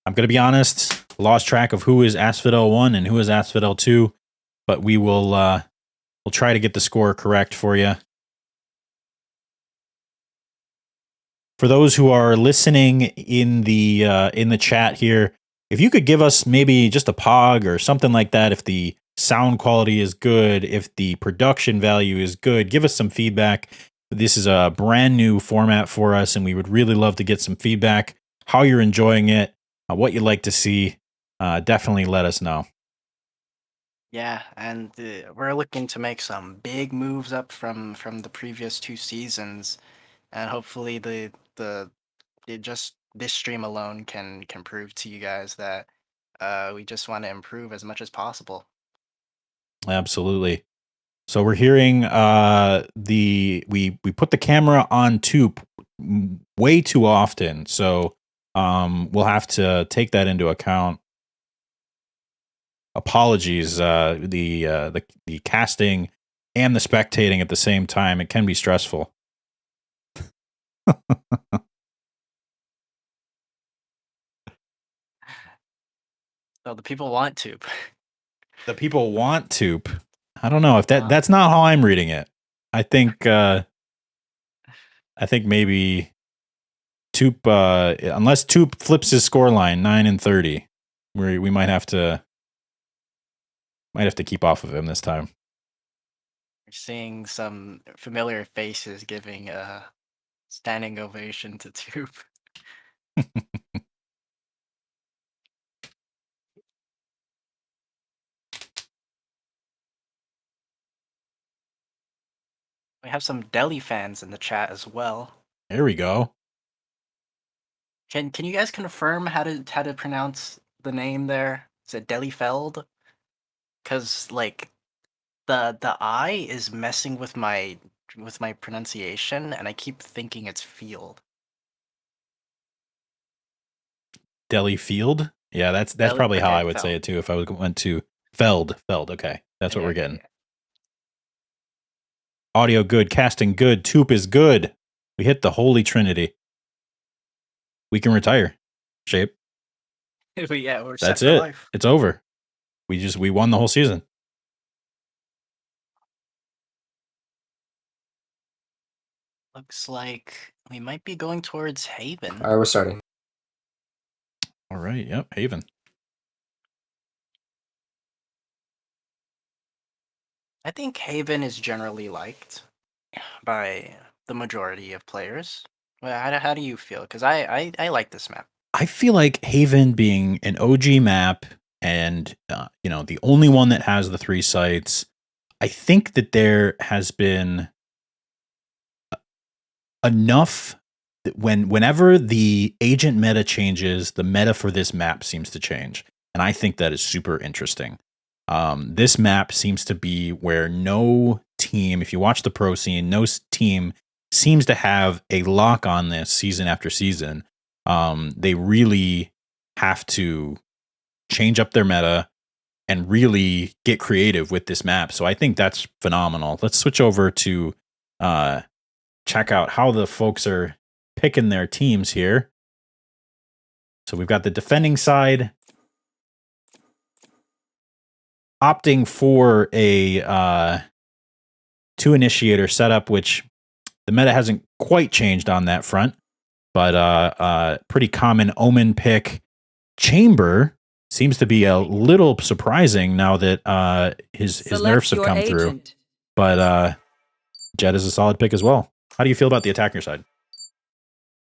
I'm going to be honest, lost track of who is Asphodel 1 and who is Asphodel 2, but we will we'll try to get the score correct for you. For those who are listening in the chat here, if you could give us maybe just a pog or something like that, if the sound quality is good, if the production value is good, give us some feedback. This is a brand new format for us, and we would really love to get some feedback, how you're enjoying it, what you'd like to see. Definitely let us know. Yeah, and we're looking to make some big moves up from the previous 2 seasons, and hopefully just this stream alone can prove to you guys that we just want to improve as much as possible. Absolutely. So we're hearing we put the camera on Toop way too often, so we'll have to take that into account. Apologies, the casting and the spectating at the same time, it can be stressful. So the people want to. The people want Toop. I don't know if that's not how I'm reading it. I think maybe Toop, unless Toop flips his scoreline 9-30, we might have to keep off of him this time. We're seeing some familiar faces giving a standing ovation to Tube. We have some Delhi fans in the chat as well. There we go. Can you guys confirm how to pronounce the name there? Is it Delifeld? Because like the I is messing with my pronunciation, and I keep thinking it's field. Delhi Field. Yeah, that's Delhi- probably how okay, I would say Feld. it too if I went to Feld. Okay, that's what Yeah, we're yeah, getting. yeah. Audio good, casting good, Toop is good. We hit the holy trinity. We can retire. Shape. But yeah, we're That's set for it. life. It's over. We won the whole season. Looks like we might be going towards Haven. All right, we're starting. All right. Yep. Haven. I think Haven is generally liked by the majority of players. Well, how do you feel? Because I like this map. I feel like Haven being an OG map and the only one that has the 3 sites, I think that there has been enough that whenever the agent meta changes, the meta for this map seems to change. And I think that is super interesting. This map seems to be where no team, if you watch the pro scene, no team seems to have a lock on this season after season. They really have to change up their meta and really get creative with this map. So I think that's phenomenal. Let's switch over to check out how the folks are picking their teams here. So we've got the defending side opting for a 2 initiator setup, which the meta hasn't quite changed on that front, but pretty common Omen pick. Chamber seems to be a little surprising now that his nerfs have come through, but Jet is a solid pick as well. How do you feel about the attacker side?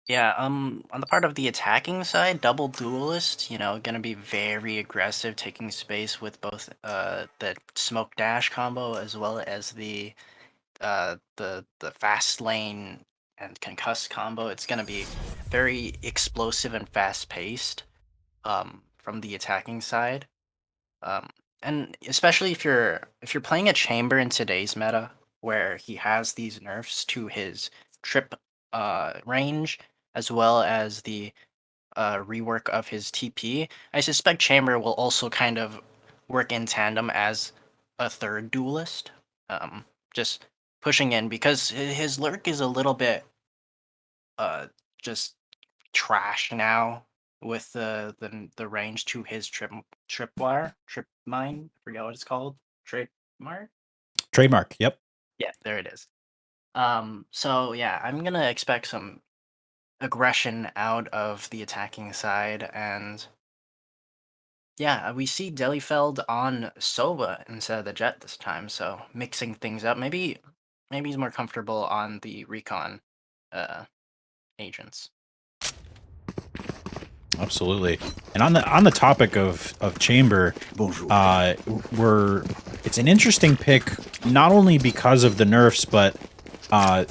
Yeah, on the part of the attacking side, double duelist, gonna be very aggressive, taking space with both the smoke dash combo as well as the fast lane and concuss combo. It's gonna be very explosive and fast paced from the attacking side. And especially if you're playing a chamber in today's meta where he has these nerfs to his trip range as well as the rework of his TP, I suspect Chamber will also kind of work in tandem as a third duelist, just pushing in because his lurk is a little bit just trash now with the range to his trip mine. I forget what it's called. Trademark. Yep. Yeah, there it is. So yeah, I'm gonna expect some aggression out of the attacking side, and yeah, we see Delifeld on Sova instead of the Jet this time, so mixing things up. Maybe he's more comfortable on the recon agents. Absolutely. And on the topic of Chamber, it's an interesting pick not only because of the nerfs, but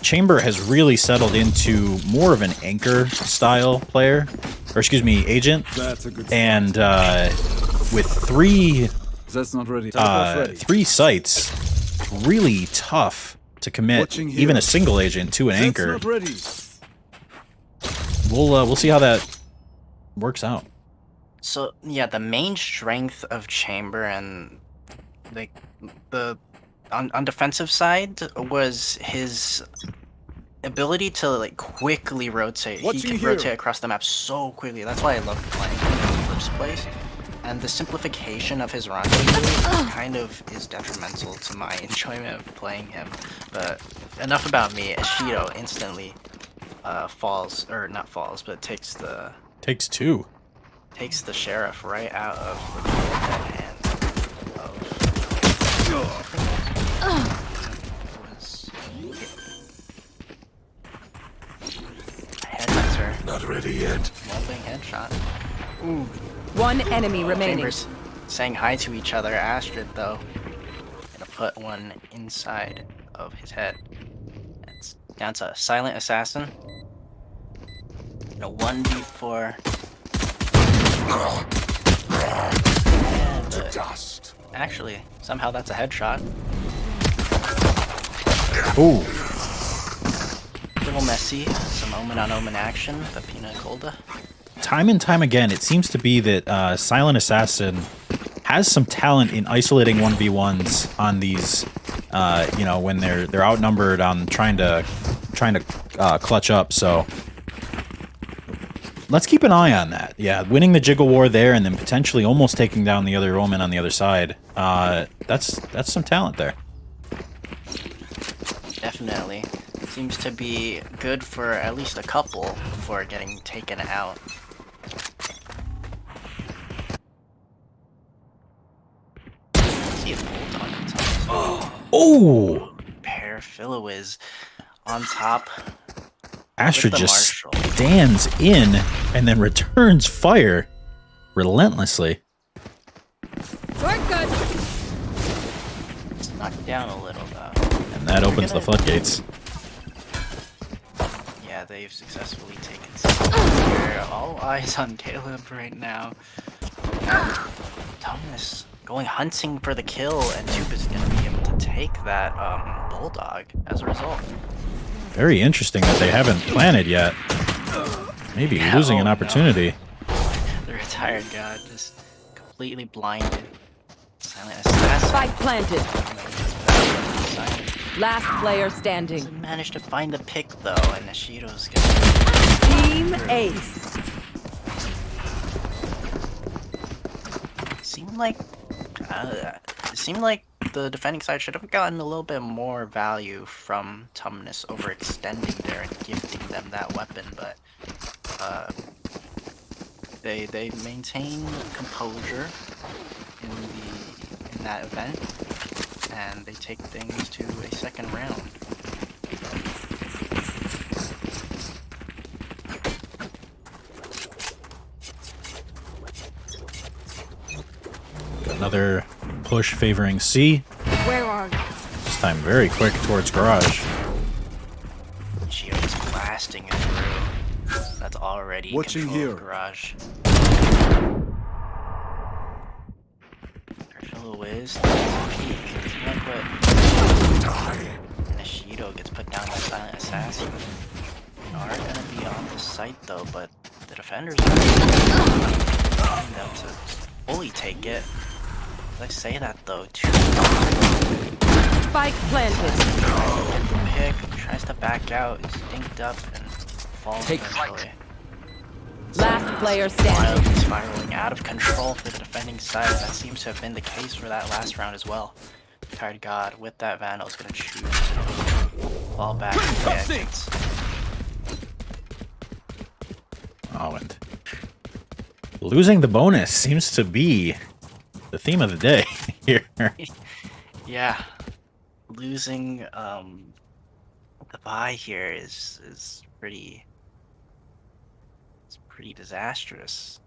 Chamber has really settled into more of an anchor style player, or excuse me, agent. That's a good and with 3 That's not ready. 3 sites, really tough to commit Watching here. even a single agent to an That's anchor. not ready. We'll see how that works out. So yeah, the main strength of Chamber and like the on defensive side was his ability to like quickly rotate. Watching He can here. rotate across the map so quickly. That's why I love playing him in the first place. And the simplification of his rendezvous kind of is detrimental to my enjoyment of playing him. But enough about me. Ashido instantly falls, or not falls, but takes the sheriff right out of the dead hand of headhunter. Not ready yet. Wallbang headshot. One enemy remaining. Chambers saying hi to each other. Astrid though, gonna put one inside of his head. Down to Silent Assassin. A 1v4. And, Dust. actually, somehow that's a headshot. Ooh. Little messy. Some omen on omen action. The Pina Colada. Time and time again, it seems to be that Silent Assassin has some talent in isolating 1v1s on these, you know, when they're outnumbered on trying to clutch up. So let's keep an eye on that. Yeah, winning the Jiggle War there and then potentially almost taking down the other omen on the other side. That's some talent there. Definitely. Seems to be good for at least a couple before getting taken out. See a Bulldog on top. Oh! Paraphilo is on top. Astra With the just Marshall. stands in and then returns fire relentlessly. We're good. It's knocked down a little though. And that opens the floodgates. Yeah, they've successfully taken some here. All eyes on Caleb right now. And Thomas going hunting for the kill, and Tube is going to be able to take that Bulldog as a result. Very interesting that they haven't planted yet. Maybe Yeah, losing an no. opportunity. The retired god just completely blinded. Silent Assassin. Spike planted. Last player standing. Doesn't manage to find the pick though, and Nishido's gonna Team Ace. seemed like the defending side should have gotten a little bit more value from Tumnus overextending there and gifting them that weapon, but they maintain composure in that event, and they take things to a second round. Another push favoring C. Where are you? This time very quick towards garage. Gio is blasting it through. That's already Watching control here. of garage. Carfilla Wiz, peek. Look what Nishido gets put down by Silent Assassin. They are gonna be on the site though, but the defenders are allowing them to fully take it. I say that though, too. Spike planted. Get the pick, tries to back out, is dinked up, and falls eventually. Last player standing. Wildly spiraling out of control for the defending side. That seems to have been the case for that last round as well. Tired God with that Vandal is going to choose to fall back and get it. Oh, and losing the bonus seems to be the theme of the day here. Yeah, losing the bye here is pretty disastrous.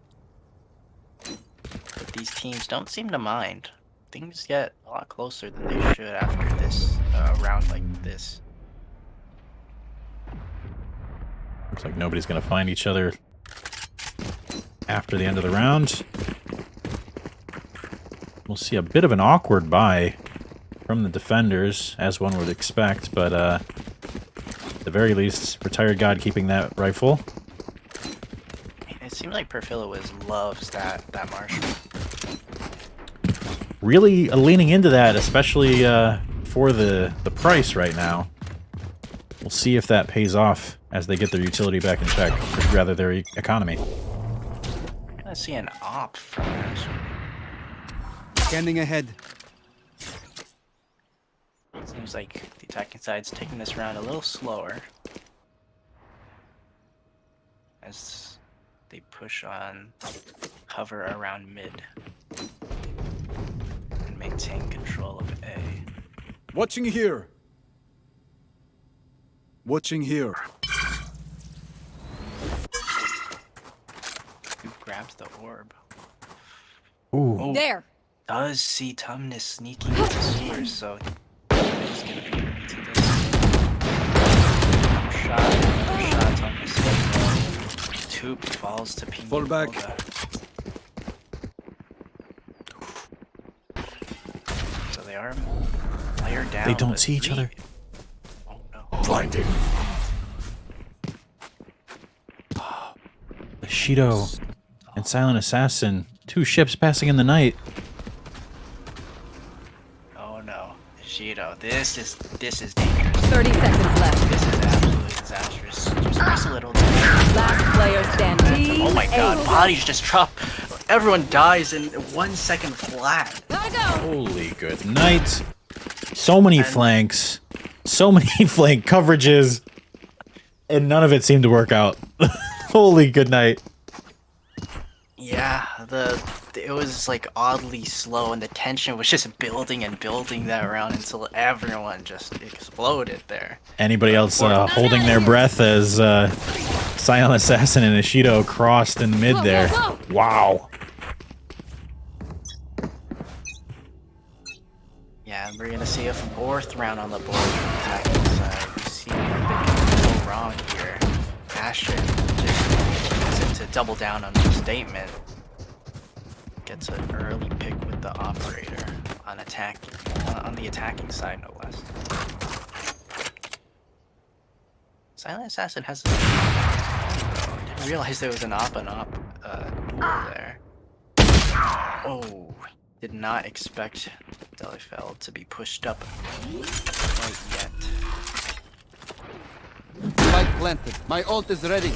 But these teams don't seem to mind. Things get a lot closer than they should after this round like this. Looks like nobody's going to find each other after the end of the round. We'll see a bit of an awkward buy from the defenders, as one would expect, but at the very least, Retired God keeping that rifle. It seems like Perfilo loves that Marshall. Really leaning into that, especially for the price right now. We'll see if that pays off as they get their utility back in check, or rather their economy. I'm gonna see an op from Ash. Scanning ahead. Seems like the attacking side's taking this round a little slower as they push on cover around mid and maintain control of A. Watching here. Watching here. Who grabs the orb? Ooh. Oh, There. does see Tumnus sneaking into sewers, so he's gonna be privy to this. shots on the side. Two falls to Pina. Fall back. So they are player down. They don't but see each three. other. Oh no. Blinding. Bushido and Silent Assassin. Two ships passing in the night. Oh no. Shido, this is dangerous. 30 seconds left. This is absolutely disastrous. Just press a little. Last player standing. Oh my god, Ace. bodies just drop. Everyone dies in 1 second flat. Gotta go. Holy good night. So many flanks. So many flank coverages. And none of it seemed to work out. Holy good night. Yeah, it was like oddly slow, and the tension was just building and building that round until everyone just exploded there. Anybody else holding their breath as Silent Assassin and Ishido crossed in mid there? Wow. Yeah, we're gonna see a 4th round on the board from the attacking side. You see what they can go wrong here. Ashen, just as if to double down on the statement, gets an early pick with the operator on on the attacking side, no less. Silent Assassin has. I didn't realize there was an op-and-op duel there. Oh, did not expect Delifeld to be pushed up quite yet. Spike planted. My ult is ready.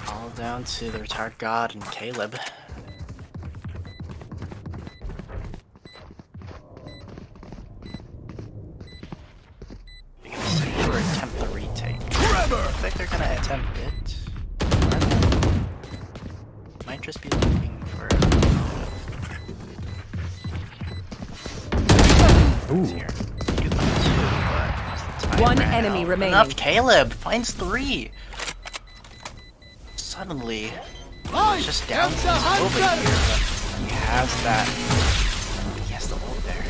All down to the retired god and Caleb. You're gonna say or attempt the retake. I think they're gonna attempt it. Might just be looking for Ooh. here. You do find 2, but the time One ran enemy out. remaining. Enough. Caleb finds 3. Suddenly, it's just down to over here. But he has that. He has the ult there.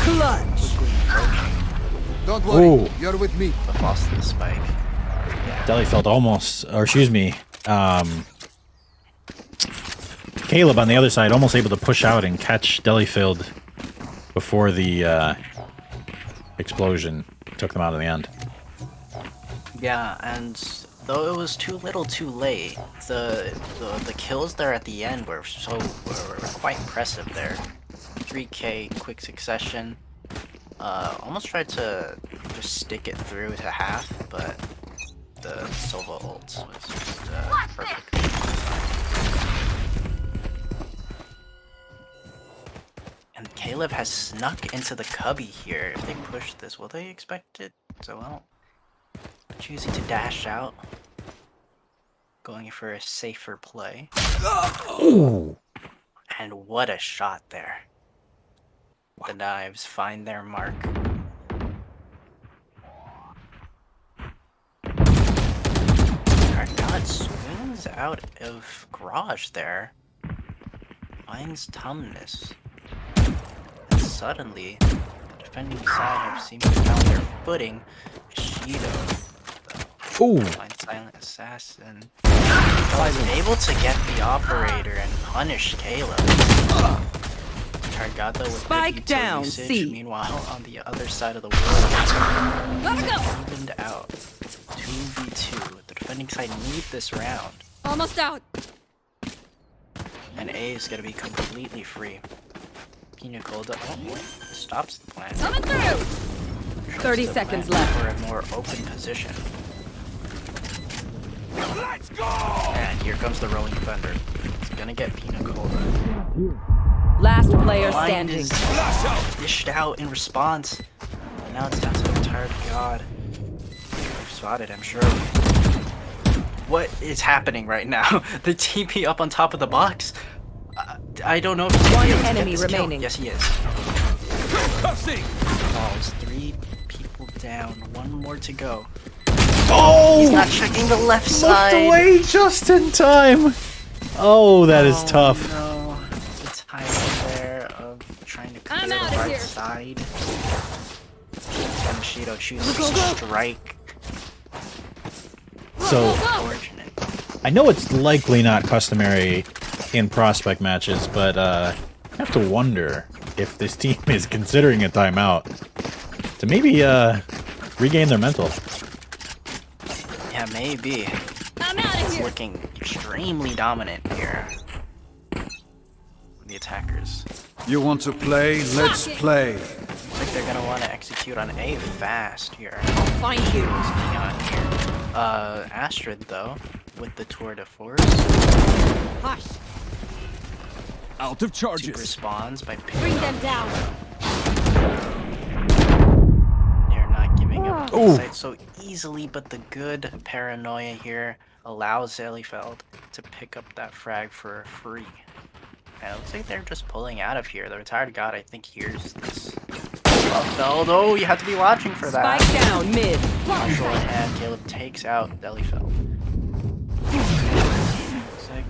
Clutch. Quickly approaching Don't worry. Ooh. You're with me. the falls to the spike. Yeah. Delifeld almost, or excuse me, Caleb on the other side almost able to push out and catch Delifeld before the explosion took them out in the end. Yeah, and though it was too little, too late, the kills there at the end were quite impressive there. 3K quick succession. Almost tried to just stick it through to half, but the Sova ult was just perfect. And Caleb has snuck into the cubby here. If they push this, will they expect it? So well, choosing to dash out, going for a safer play. Ooh. And what a shot there. The knives find their mark. Cardot swings out of garage there. Finds Tumnus. And suddenly, the defending side have seemed to found their footing. Ishido, Ooh. find Silent Assassin. Was able to get the operator and punish Caleb. Targata with Spike good down, usage. C. Meanwhile, on the other side of the world, Gotta go. evened out. 2v2. The defending side need this round, Almost out. and A is gonna be completely free. Pina Colada, oh wait, stops the plan. Coming through. 30 The seconds plan left. for a more open position. Let's go! And here comes the rolling thunder. It's gonna get Pina Colada. Last player Blind standing. is dished out in response. And now it's down to the retired god. I've spotted him, sure. What is happening right now? The TP up on top of the box? I don't know if he's One able to get enemy this kill. remaining. Yes, he is. Falls 3 people down. 1 more to go. Oh! He's not checking the left Looked side. away just in time. Oh, that is tough. No. The timing there of trying to I'm clear the outta right here. side. side. And Shido chooses to strike. So Unfortunate. I know it's likely not customary in prospect matches, but I have to wonder if this team is considering a timeout to maybe regain their mental. Yeah, maybe. I'm out of It's here. looking extremely dominant here. The attackers. You want to play? Let's play. Looks like they're gonna want to execute on A fast here. Find you. Beyond here. Astrid though, with the tour de force, Hush. Out of Duke charges. responds by Bring picking them up. down. They're not giving up Ooh. the site so easily, but the good paranoia here allows Zelifeld to pick up that frag for free. And it looks like they're just pulling out of here. The retired god, I think, hears this. Feld. Oh, you have to be watching for that. Spike down mid. Marshall in hand, Caleb takes out Zelifeld. Looks like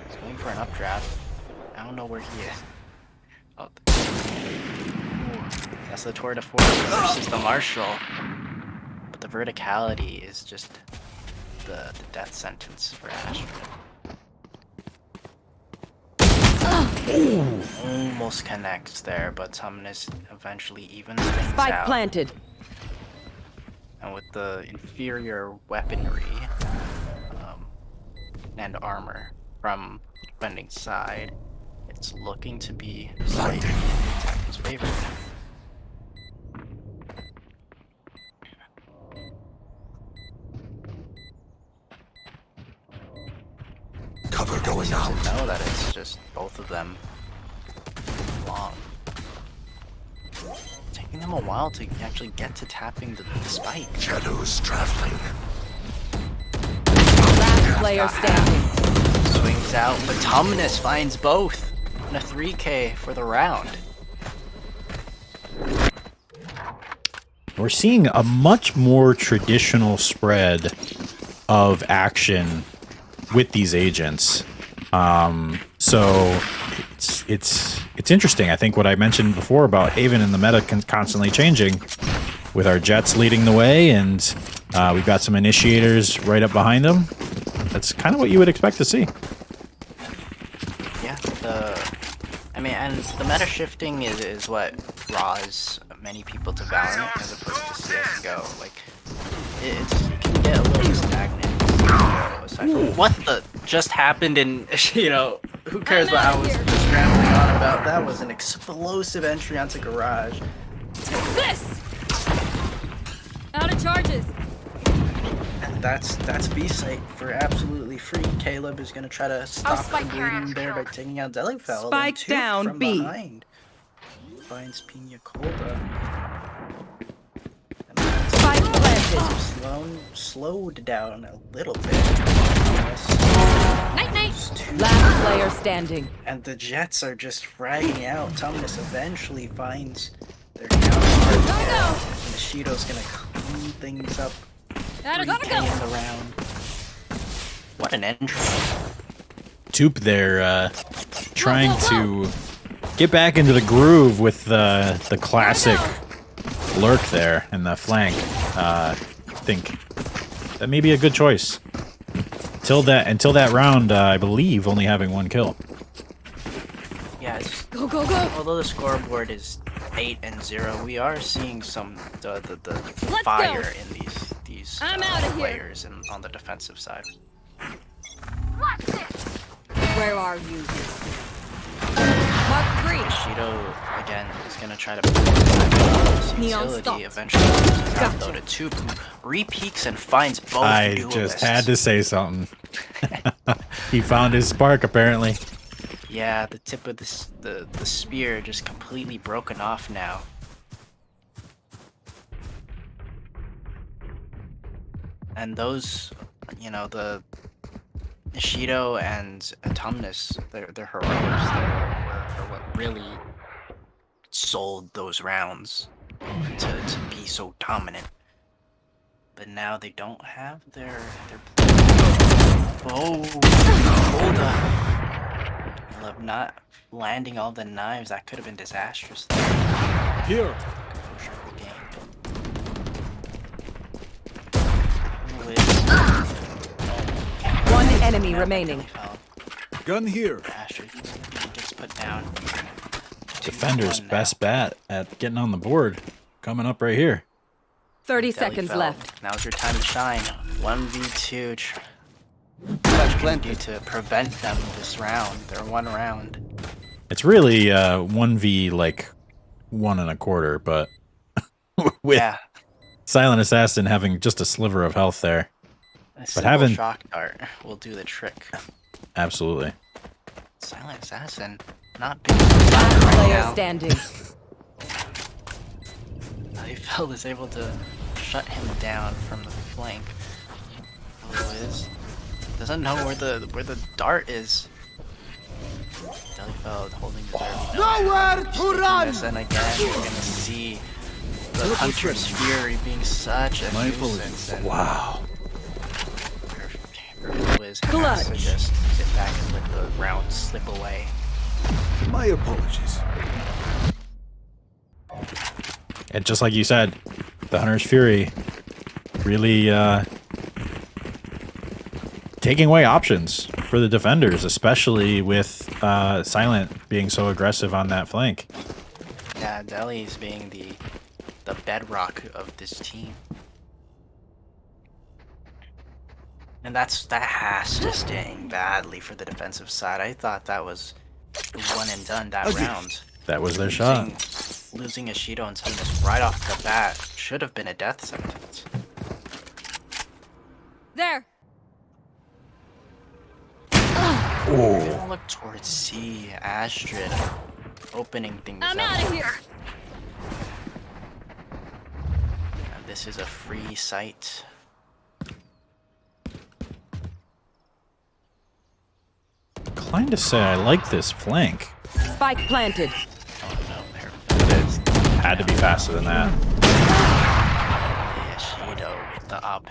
he's going for an updraft. I don't know where he is. Oh. That's the tour de force versus the Marshall. But the verticality is just the death sentence for Astrid. Almost connects there, but Tumnus eventually evens things Spike out. planted. And with the inferior weaponry and armor from defending side, it's looking to be slightly in attacker's favor. Cover going out. Know that it's just both of them long. Taking them a while to actually get to tapping the spike. Shadows traveling. Last player standing. Swings out, but Tumnus finds both. And a 3K for the round. We're seeing a much more traditional spread of action with these agents. So it's interesting. I think what I mentioned before about Haven and the meta constantly changing, with our Jets leading the way, and we've got some initiators right up behind them. That's kind of what you would expect to see. Yeah, and the meta shifting is what draws many people to Valorant as opposed to CSGO. Like, it can get a little stagnant in CSGO, aside from what the just happened in, who cares what I was just rambling on about. That was an explosive entry onto Garage. This. Out of charges. And that's B-Site for absolutely free. Caleb is gonna try to stop the spike her bleeding ass. there by taking out Zelifeld. Spike and Tuke down from B. behind finds Pina Colada. And that's Spike planted. slowed down a little bit. Night night. Last player standing. And the Jets are just fragging out. Tumnus eventually finds their counterpart there. And the Shido's gonna clean things up. Gotta 3K go. in the round. What an entry. Toop there trying to get back into the groove with the classic lurk there in the flank. I think that may be a good choice. Until that round, I believe only having one kill. Yeah, Go. although the scoreboard is 8-0, we are seeing some the Let's fire go. in these I'm outta here. players on the defensive side. Where are you? Mark 3. Shido again is gonna try to Neon utility stopped. eventually loses out Gotcha. though to Tuke, who re-peeks and finds both I duelists. just had to say something. He found his spark apparently. Yeah, the tip of the spear just completely broken off now. And those, the Ishido and Tumnus, they're heroics. They're what really sold those rounds to be so dominant. But now they don't have their oh, hold up. Caleb not landing all the knives, that could have been disastrous. Here. One enemy remaining. Gun here. Bastard gets put down. Defender's 2-1 now. best bet at getting on the board. Coming up right here. 30 Deli seconds fell. left. Now's your time to shine. 1v2. What you can do to prevent them this round? They're one round. It's really 1v like 1 1/4, but with Yeah. Silent Assassin having just a sliver of health there. A simple having- shock dart will do the trick. Absolutely. Silent Assassin not being Last right player now. standing. Eiffel is able to shut him down from the flank. Liz doesn't know where the dart is. Delifeld holding his early Nowhere to run! and again you're gonna see the Hunter's Fury being such a My nuisance. And Wow. Liz has to just sit back and let the round slip away. My apologies. And just like you said, the Hunter's Fury really taking away options for the defenders, especially with Silent being so aggressive on that flank. Yeah, Deli's being the bedrock of this team. And that has to sting badly for the defensive side. I thought that was one and done that round. That was their shot. Losing Ishido and Sunnis right off the bat should have been a death sentence. There. We're gonna look towards C, Astrid, opening things I'm up. out of here. And this is a free site. Inclined to say I like this flank. Spike planted. Oh no, there. It had to be faster than that. Ishido with the op.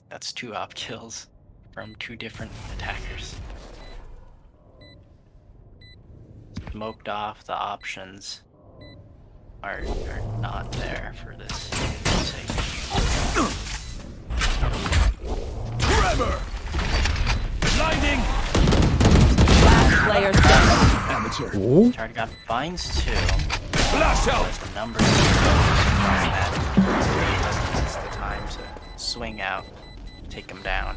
That's 2 op kills from 2 different attackers. Smoked off, the options are not there for this. Forever. Blinding. Last player standing. Amateur. Ooh. Target finds 2. Flash out. The numbers that it's the time to swing out, take him down.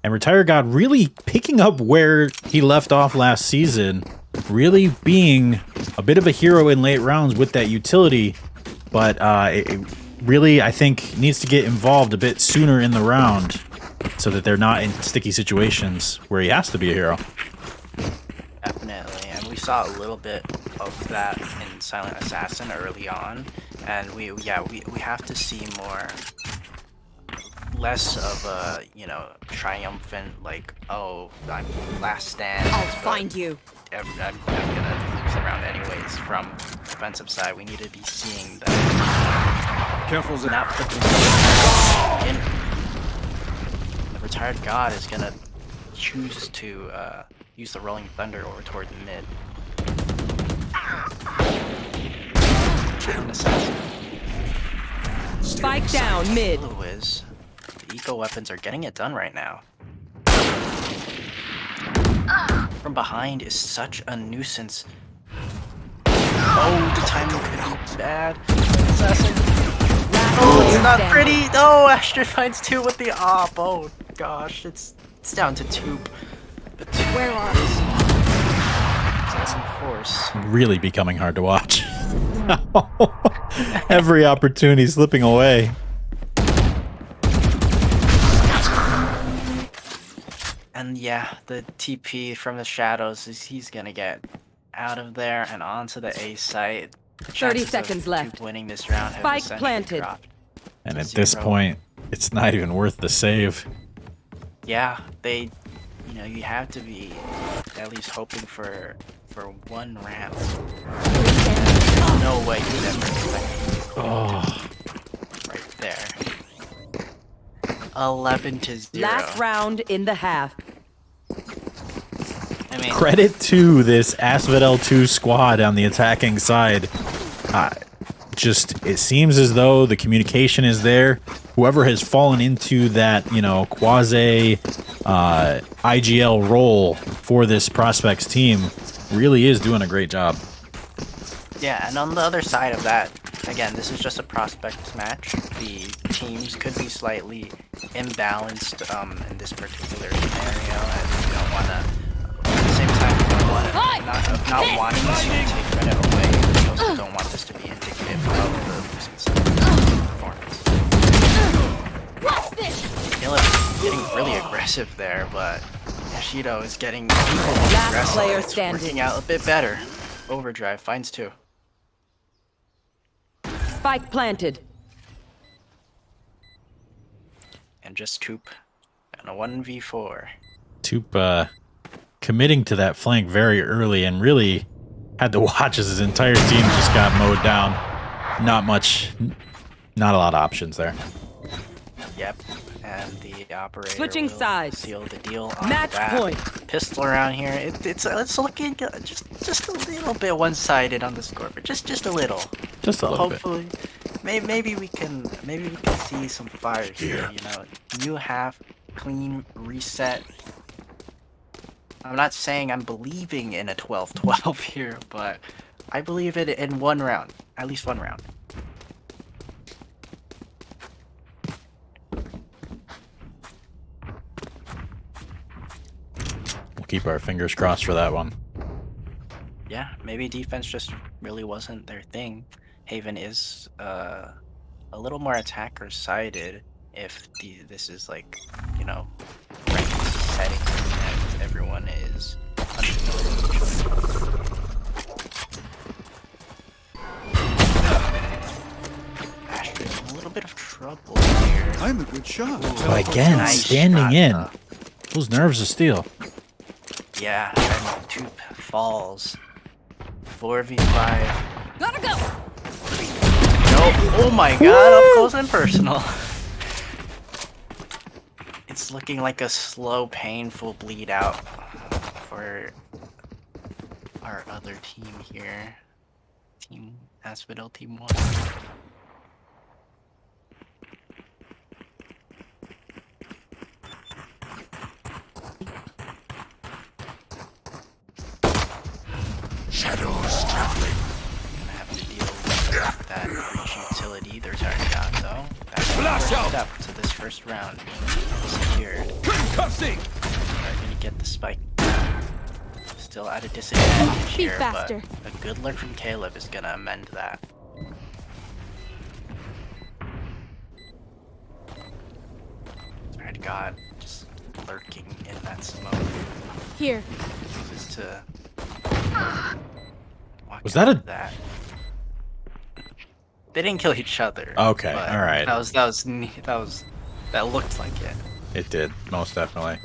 And Retired God really picking up where he left off last season, really being a bit of a hero in late rounds with that utility, but it really, I think, needs to get involved a bit sooner in the round so that they're not in sticky situations where he has to be a hero. Definitely, and we saw a little bit of that in Silent Assassin early on, and we have to see less of a, triumphant, like, oh, I'm last stand. I'll find you. I'm gonna lose the round anyways. From defensive side, we need to be seeing that. Careful, Zach. Not putting in. The Retired God is gonna choose to use the Rolling Thunder over toward the mid. Assassin. Spike down mid. Is the eco weapons are getting it done right now. From behind is such a nuisance. Oh, the timing could be bad. Assassin. Oh, it's not pretty. Oh, Astrid finds 2 with the op. Oh gosh, it's down to 2. The 2 Where are you? Assassin Force. Really becoming hard to watch. Every opportunity slipping away. And yeah, the TP from the shadows he's gonna get out of there and onto the A site. 30 seconds of left. Winning this round have Spike essentially planted. dropped. And at this 0. point, it's not even worth the save. Yeah, you have to be at least hoping for 1 round. No way you never expected Oh, right there. 11-0. Last round in the half. I mean, credit to this Asphodel 2 squad on the attacking side. Just, it seems as though the communication is there. Whoever has fallen into that, you know, quasi IGL role for this prospects team really is doing a great job. yeah, and on the other side of that, again, this is just a prospects match. The teams could be slightly imbalanced in this particular scenario, and you don't want to. At the same time, you don't want to, not wanting to take credit away. You also don't want this to be indicative of the losing side's performance. Caleb is getting really aggressive there, but Yoshido is getting equally aggressive. player It's standing. working out a bit better. Overdrive finds 2. Spike planted. And just Toop and a 1v4. Toop committing to that flank very early and really had to watch as his entire team just got mowed down. Not a lot of options there. Yep. And the operator Switching will sides. seal the deal on Match that. point. Pistol around here. It's looking just a little bit one-sided on the score, but just a little. Just a little bit. Hopefully, maybe we can see some fire here. You know, new half, clean reset. I'm not saying I'm believing in a 12-12 here, but I believe it in one round, at least one round. We'll keep our fingers crossed for that one. Yeah, maybe defense just really wasn't their thing. Haven is a little more attacker-sided if this is like, you know, ranked setting and everyone is unfamiliar with each other. Astrid in a little bit of trouble here. I'm a good shot. But again, Nice standing shot, in. though. Those nerves of steel. Yeah, and Toop falls. 4v5. Gotta go. Nope. Oh my god, up close and personal. It's looking like a slow, painful bleed out for our other team here. Team Asphodel, Team 1. Shadows traveling. Gonna have to deal with that breach utility they're already got, though. That's the Flash first out. step to this first round being secured. Concussing. Are gonna get the spike. Still at a disadvantage Be here, faster. but a good lurk from Caleb is gonna amend that. Red God just lurking in that smoke. Here. Just to walk Was that out a- of that? They didn't kill each other. Okay, but alright. That looked like it. It did, most definitely.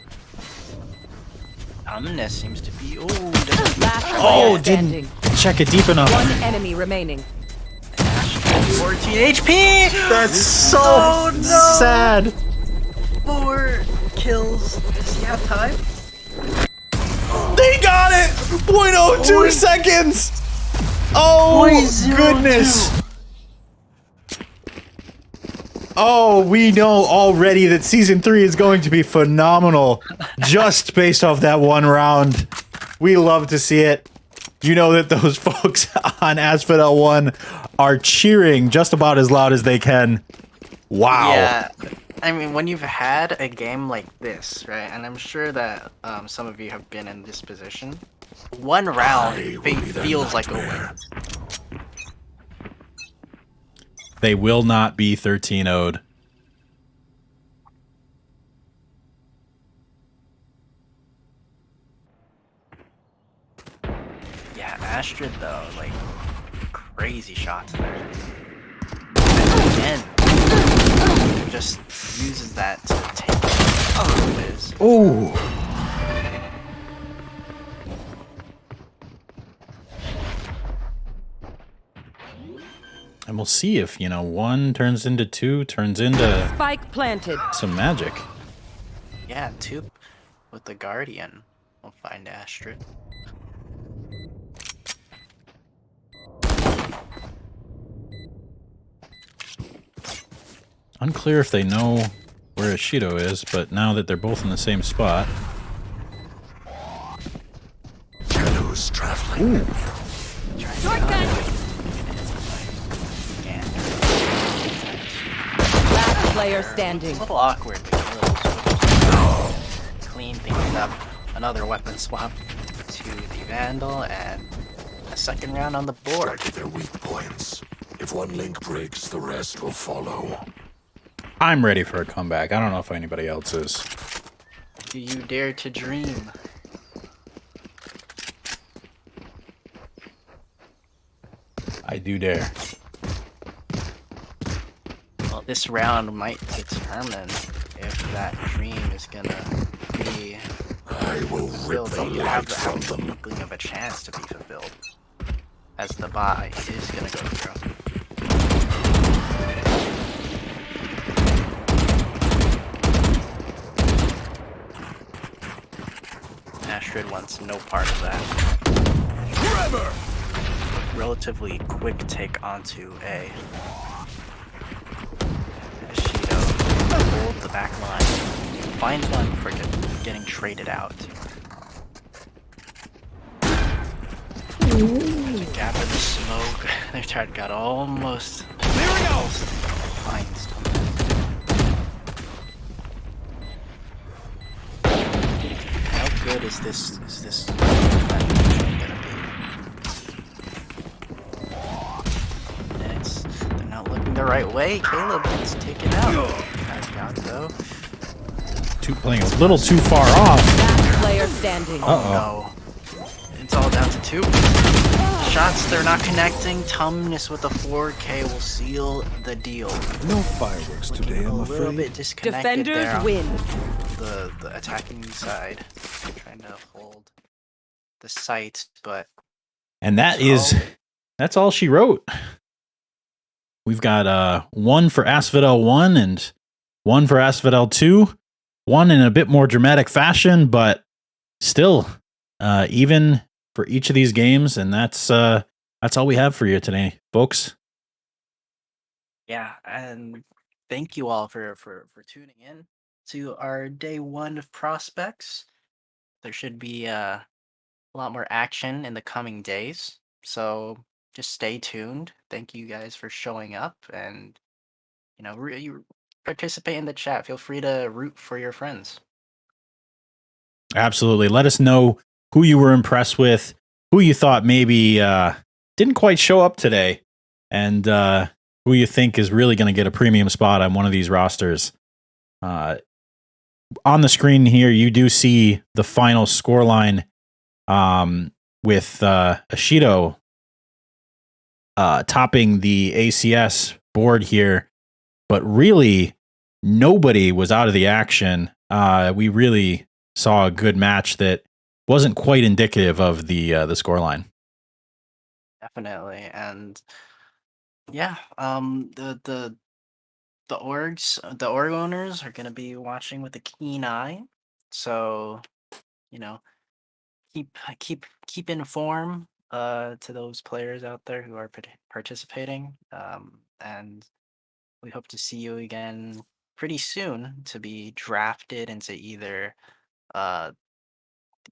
Ominous seems to be. Ooh, Last player Oh, standing. didn't check it deep enough. One enemy remaining. 14 HP. That's so sad. 4 kills. Does he have time? They got it! 0.02 seconds! Oh, goodness! Oh, we know already that Season 3 is going to be phenomenal just based off that one round. We love to see it. You know that those folks on Asphodel 1 are cheering just about as loud as they can. Wow. Yeah. I mean, when you've had a game like this, right, and I'm sure that some of you have been in this position, one round feels like a win. They will not be 13-0'd. Yeah, Astrid, though, like, crazy shots there. And again, just uses that to take the whiz. Ooh. And we'll see if, you know, 1 turns into 2, turns into Spike planted. some magic. Yeah, Toop with the Guardian. I'll find Astrid. Unclear if they know where Ashido is, but now that they're both in the same spot. Shadows traveling. Shotgun. Yeah. Last player standing. It's a little awkward. We'll clean things up. Another weapon swap to the Vandal and a second round on the board. Target their weak points. If one link breaks, the rest will follow. I'm ready for a comeback. I don't know if anybody else is. Do you dare to dream? I do dare. Well, this round might determine if that dream is gonna be I will rip fulfilled. the You have light from the them. inkling of a chance to be fulfilled, as the buy is gonna go through. Astrid wants no part of that. Forever! Relatively quick take onto A. Ashido hold the back line. Finds one before getting traded out. There's a gap in the smoke. Their turret got almost Clearing out! finds them. How good is this gonna be? Minutes. They're not looking the right way. Caleb gets taken out. Back out though. Playing a little too far off. Last player standing. Uh-oh. No. It's all down to 2. Shots, they're not connecting. Tumnus with a 4K will seal the deal. No fireworks Looking today, a I'm little afraid. bit disconnected Defenders there on win. the attacking side. Trying to hold the site, but And that's all she wrote. We've got 1 for Asphodel 1 and 1 for Asphodel 2. 1 in a bit more dramatic fashion, but still even for each of these games, and that's all we have for you today, folks. yeah, and thank you all for tuning in to our day 1 of prospects. There should be a lot more action in the coming days, so just stay tuned. Thank you guys for showing up, and you participate in the chat. Feel free to root for your friends. Absolutely. Let us know who you were impressed with, who you thought maybe didn't quite show up today, and who you think is really going to get a premium spot on one of these rosters. On the screen here, you do see the final scoreline with Ashido topping the ACS board here, but really nobody was out of the action. We really saw a good match that wasn't quite indicative of the scoreline. Definitely, and yeah, the org owners are gonna be watching with a keen eye. So, keep inform to those players out there who are participating. And we hope to see you again pretty soon to be drafted into either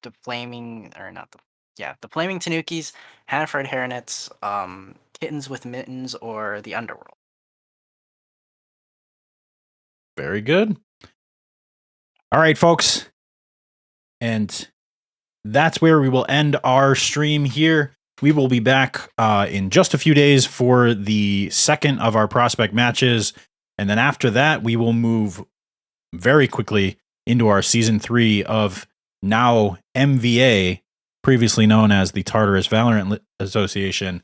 the flaming or not the flaming Tanukis, Hanford Hairnets, Kittens with Mittens, or the Underworld. Very good. All right, folks. And that's where we will end our stream here. We will be back in just a few days for the second of our prospect matches. And then after that, we will move very quickly into our season 3 of now MVA, previously known as the Tartarus Valorant Association.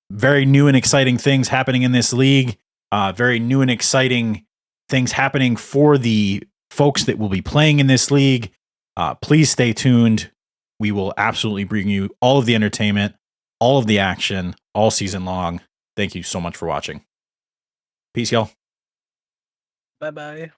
Very new and exciting things happening in this league. Very new and exciting things happening for the folks that will be playing in this league. Please stay tuned. We will absolutely bring you all of the entertainment, all of the action, all season long. Thank you so much for watching. Peace, y'all. Bye bye.